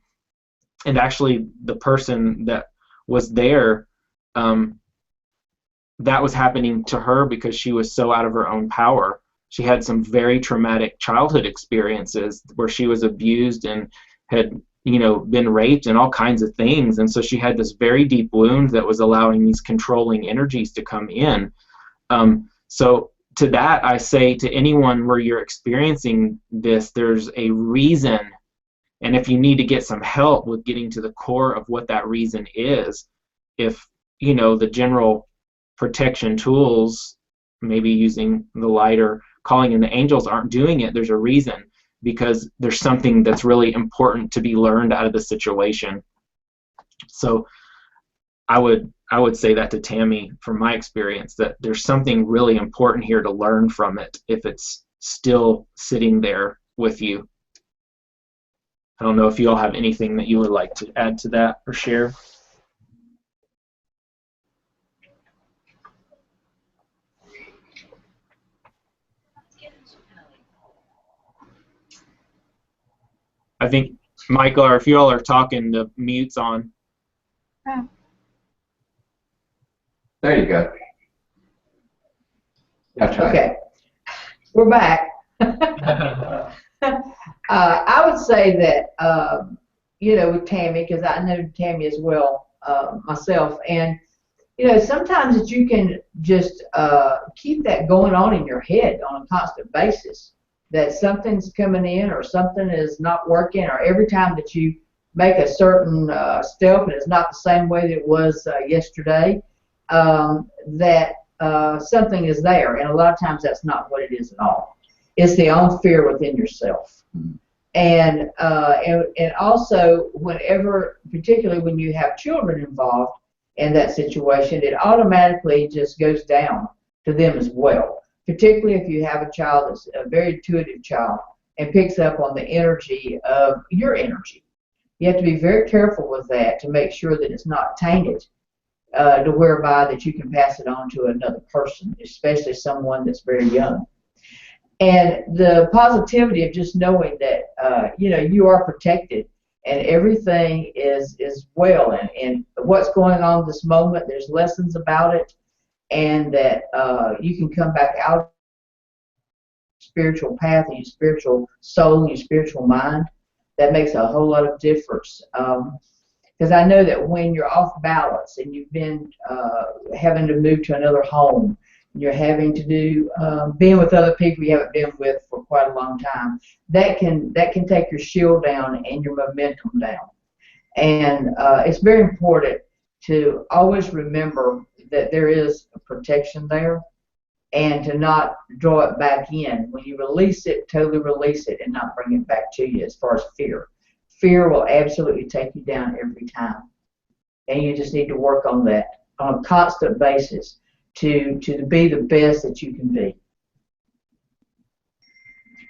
And actually, the person that was there, that was happening to her because she was so out of her own power. She had some very traumatic childhood experiences where she was abused and had, been raped and all kinds of things. And so she had this very deep wound that was allowing these controlling energies to come in. So to that, I say to anyone where you're experiencing this, there's a reason. And if you need to get some help with getting to the core of what that reason is, if, the general protection tools, maybe using the light or calling in the angels, aren't doing it, there's a reason, because there's something that's really important to be learned out of the situation. So I would say that to Tammy, from my experience, that there's something really important here to learn from it if it's still sitting there with you. I don't know if you all have anything that you would like to add to that or share. I think, Michael, or if you all are talking, the mute's on. Oh. There you go. That's right. Okay, we're back. I would say that, with Tammy, because I know Tammy as well, myself, and, sometimes that you can just keep that going on in your head on a constant basis, that something's coming in or something is not working, or every time that you make a certain step and it's not the same way that it was yesterday, that something is there, and a lot of times that's not what it is at all. It's the own fear within yourself. And also, whenever, particularly when you have children involved in that situation, it automatically just goes down to them as well. Particularly if you have a child that's a very intuitive child and picks up on the energy of your energy. You have to be very careful with that to make sure that it's not tainted to whereby that you can pass it on to another person, especially someone that's very young. And the positivity of just knowing that, you are protected and everything is well, and what's going on this moment, there's lessons about it, and that you can come back out of your spiritual path and your spiritual soul and your spiritual mind. That makes a whole lot of difference. Because I know that when you're off balance and you've been having to move to another home, you're having to do being with other people you haven't been with for quite a long time, that can take your shield down and your momentum down. And it's very important to always remember that there is a protection there, and to not draw it back in. When you release it, totally release it and not bring it back to you. As far as fear, fear will absolutely take you down every time, and you just need to work on that on a constant basis to be the best that you can be.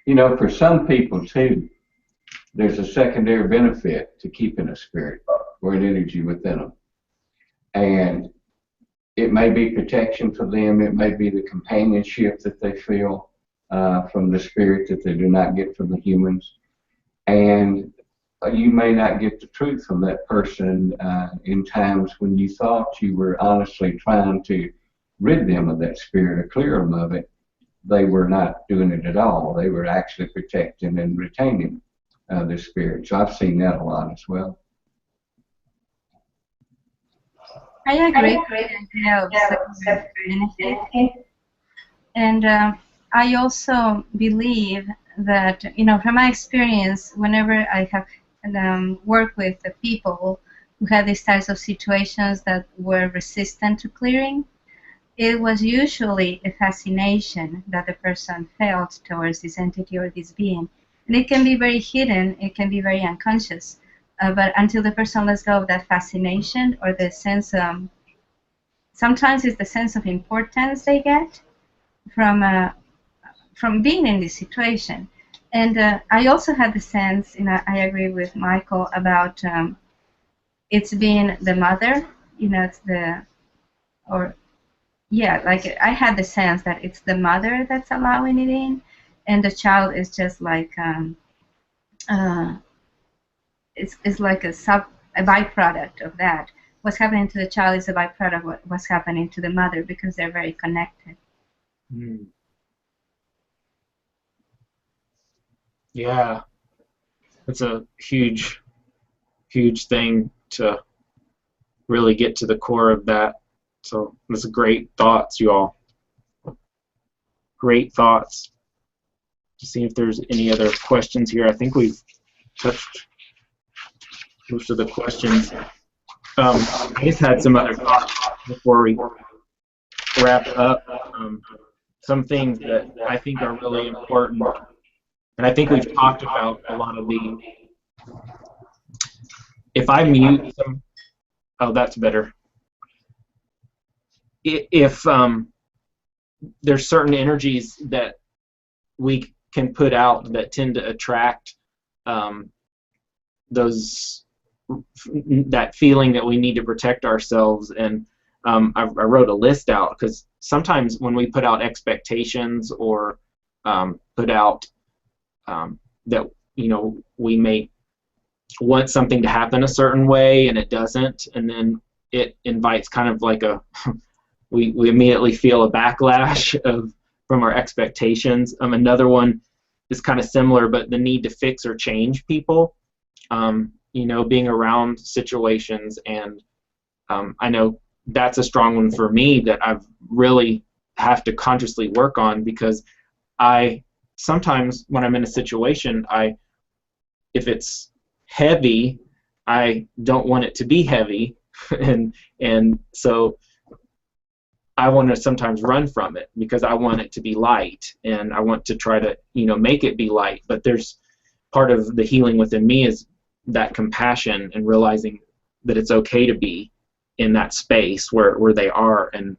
For some people too, there's a secondary benefit to keeping a spirit or an energy within them. And it may be protection for them. It may be the companionship that they feel from the spirit that they do not get from the humans. And you may not get the truth from that person in times when you thought you were honestly trying to rid them of that spirit or clear them of it. They were not doing it at all. They were actually protecting and retaining the spirit. So I've seen that a lot as well. I agree with the idea of secondary benefit. And I also believe that, from my experience, whenever I have worked with the people who had these types of situations that were resistant to clearing, it was usually a fascination that the person felt towards this entity or this being. And it can be very hidden, it can be very unconscious. But until the person lets go of that fascination or the sense, sometimes it's the sense of importance they get from being in this situation. And I also had the sense, I agree with Michael about it's being the mother, it's or yeah, like I had the sense that it's the mother that's allowing it in, and the child is just like uh, it's like a byproduct of that. What's happening to the child is a byproduct of what's happening to the mother because they're very connected. Mm. Yeah, it's a huge, huge thing to really get to the core of that. So that's great thoughts, you all. Great thoughts. To see if there's any other questions here. I think we've touched most of the questions. I just had some other thoughts before we wrap up. Some things that I think are really important, and I think we've talked about a lot of the. If I mute some, oh, that's better. If there's certain energies that we can put out that tend to attract that feeling that we need to protect ourselves, and I wrote a list out because sometimes when we put out expectations or put out that we may want something to happen a certain way and it doesn't, and then it invites kind of like a we immediately feel a backlash from our expectations. Another one is kind of similar, but the need to fix or change people. Being around situations, and I know that's a strong one for me that I've really have to consciously work on, because I sometimes when I'm in a situation, if it's heavy, I don't want it to be heavy, and so I want to sometimes run from it because I want it to be light, and I want to try to make it be light. But there's part of the healing within me is that compassion and realizing that it's okay to be in that space where they are, and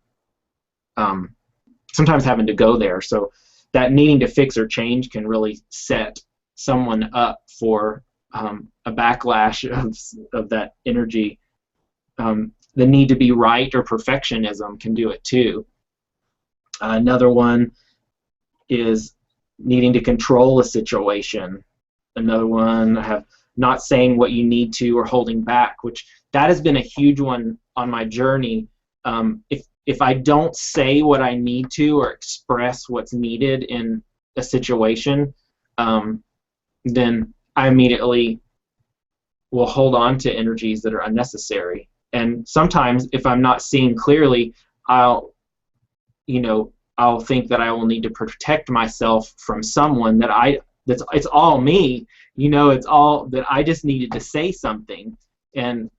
sometimes having to go there. So that needing to fix or change can really set someone up for a backlash of that energy. The need to be right or perfectionism can do it too. Another one is needing to control a situation. Another one, I have not saying what you need to or holding back, which that has been a huge one on my journey. If I don't say what I need to or express what's needed in a situation, then I immediately will hold on to energies that are unnecessary. And sometimes, if I'm not seeing clearly, I'll think that I will need to protect myself from someone it's all me. It's all that I just needed to say something. And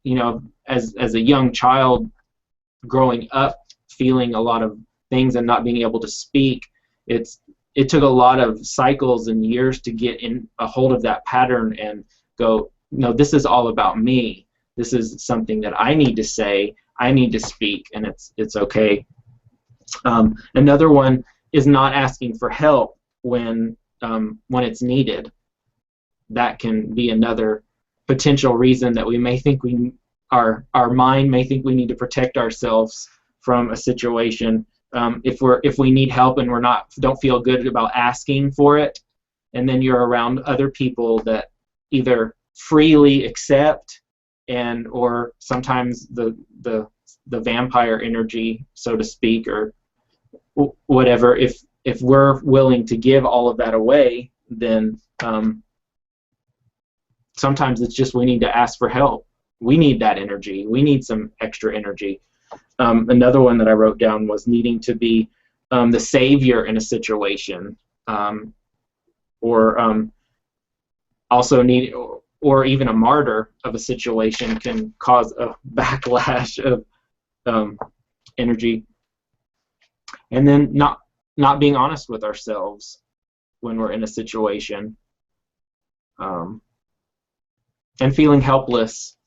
as a young child, growing up, feeling a lot of things and not being able to speak, it took a lot of cycles and years to get in a hold of that pattern and go, no, this is all about me. This is something that I need to say, I need to speak, and it's okay. Another one is not asking for help when it's needed. That can be another potential reason that we may think our mind may think we need to protect ourselves from a situation. If we need help and don't feel good about asking for it, and then you're around other people that either freely accept or sometimes the vampire energy, so to speak, or whatever. If we're willing to give all of that away, then sometimes it's just we need to ask for help. We need that energy. We need some extra energy. Another one that I wrote down was needing to be the savior in a situation, or also or even a martyr of a situation can cause a backlash of energy. And then not being honest with ourselves when we're in a situation, and feeling helpless.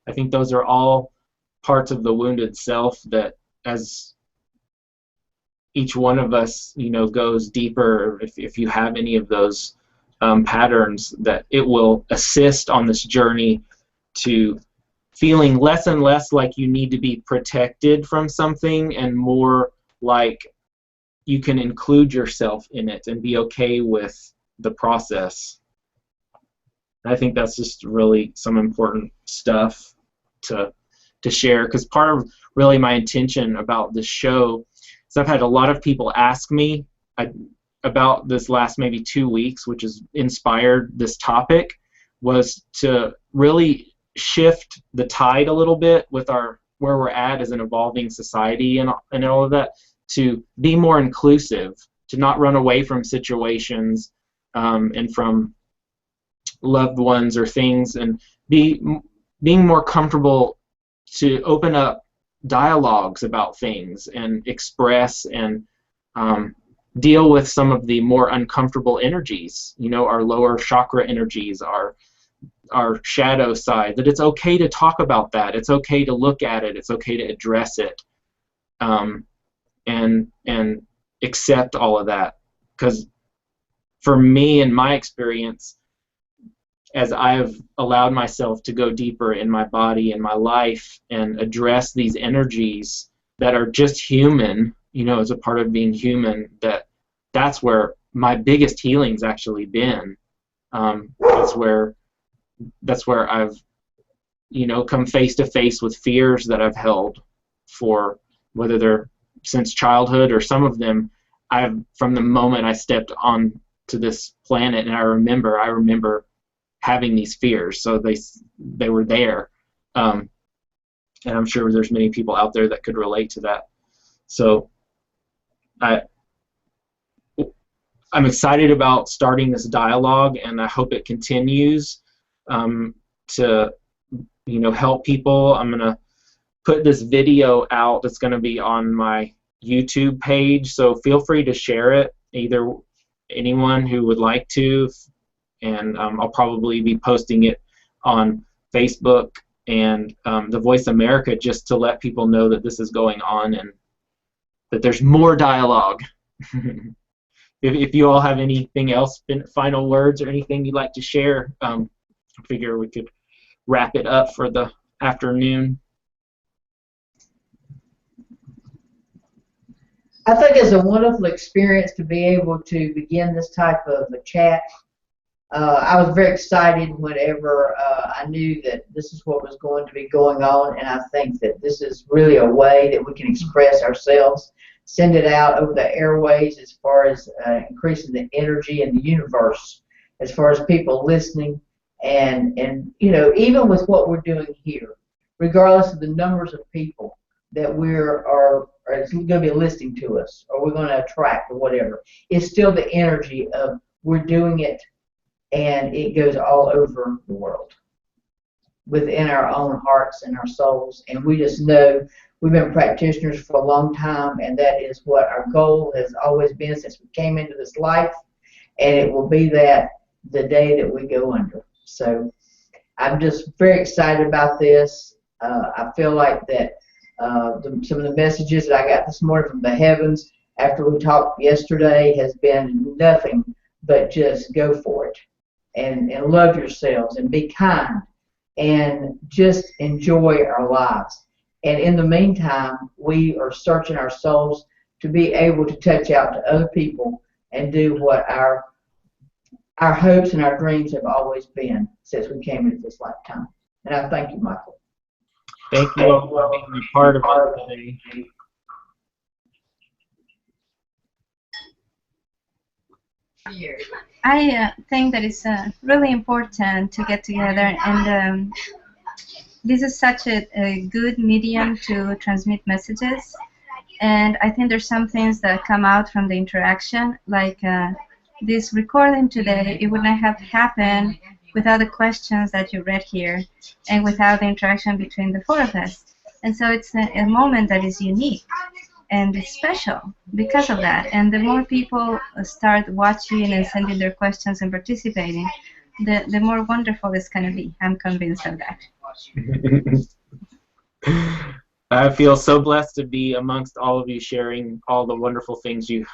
I think those are all parts of the wounded self that, as each one of us goes deeper, if you have any of those patterns, that it will assist on this journey to feeling less and less like you need to be protected from something, and more like you can include yourself in it and be okay with the process. I think that's just really some important stuff to share, because part of really my intention about this show is I've had a lot of people ask me about this last maybe 2 weeks, which has inspired this topic, was to really shift the tide a little bit with where we're at as an evolving society and all of that, to be more inclusive, to not run away from situations and from loved ones or things, and being more comfortable to open up dialogues about things and express and deal with some of the more uncomfortable energies, our lower chakra energies, our shadow side, that it's okay to talk about that, it's okay to look at it, it's okay to address it, and accept all of that. Because for me, in my experience, as I've allowed myself to go deeper in my body and my life and address these energies that are just human, as a part of being human, that's where my biggest healing's actually been. That's where I've, come face to face with fears that I've held for, whether they're since childhood, or some of them from the moment I stepped on to this planet, and I remember having these fears, so they were there, and I'm sure there's many people out there that could relate to that. So I'm excited about starting this dialogue, and I hope it continues to help people. I'm gonna put this video out that's going to be on my YouTube page, so feel free to share it, either anyone who would like to, and I'll probably be posting it on Facebook and the Voice America, just to let people know that this is going on and that there's more dialogue. If you all have anything else, final words or anything you'd like to share, I figure we could wrap it up for the afternoon. I think it's a wonderful experience to be able to begin this type of a chat. I was very excited whenever I knew that this is what was going to be going on, and I think that this is really a way that we can express ourselves, send it out over the airways, as far as increasing the energy in the universe, as far as people listening, and even with what we're doing here, regardless of the numbers of people that it's going to be listening to us, or we're going to attract, or whatever, it's still the energy of we're doing it, and it goes all over the world, within our own hearts and our souls. And we just know we've been practitioners for a long time, and that is what our goal has always been since we came into this life, and it will be that the day that we go under. So I'm just very excited about this. I feel like that some of the messages that I got this morning from the heavens after we talked yesterday has been nothing but just go for it, and love yourselves, and be kind, and just enjoy our lives. And in the meantime, we are searching our souls to be able to touch out to other people and do what our hopes and our dreams have always been since we came into this lifetime. And I thank you, Michael. Thank you all for being a part of it today. I think that it's really important to get together, and this is such a good medium to transmit messages. And I think there's some things that come out from the interaction, like this recording today. It would not have happened without the questions that you read here, and without the interaction between the four of us. And so it's a moment that is unique, and it's special because of that. And the more people start watching and sending their questions and participating, the more wonderful it's going to be. I'm convinced of that. I feel so blessed to be amongst all of you, sharing all the wonderful things you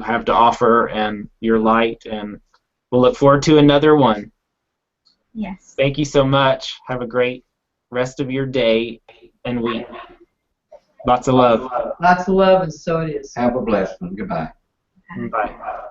have to offer and your light, and we'll look forward to another one. Yes. Thank you so much. Have a great rest of your day and week. Lots of love. Lots of love, and so it is. Have a blessed one. Goodbye. Bye.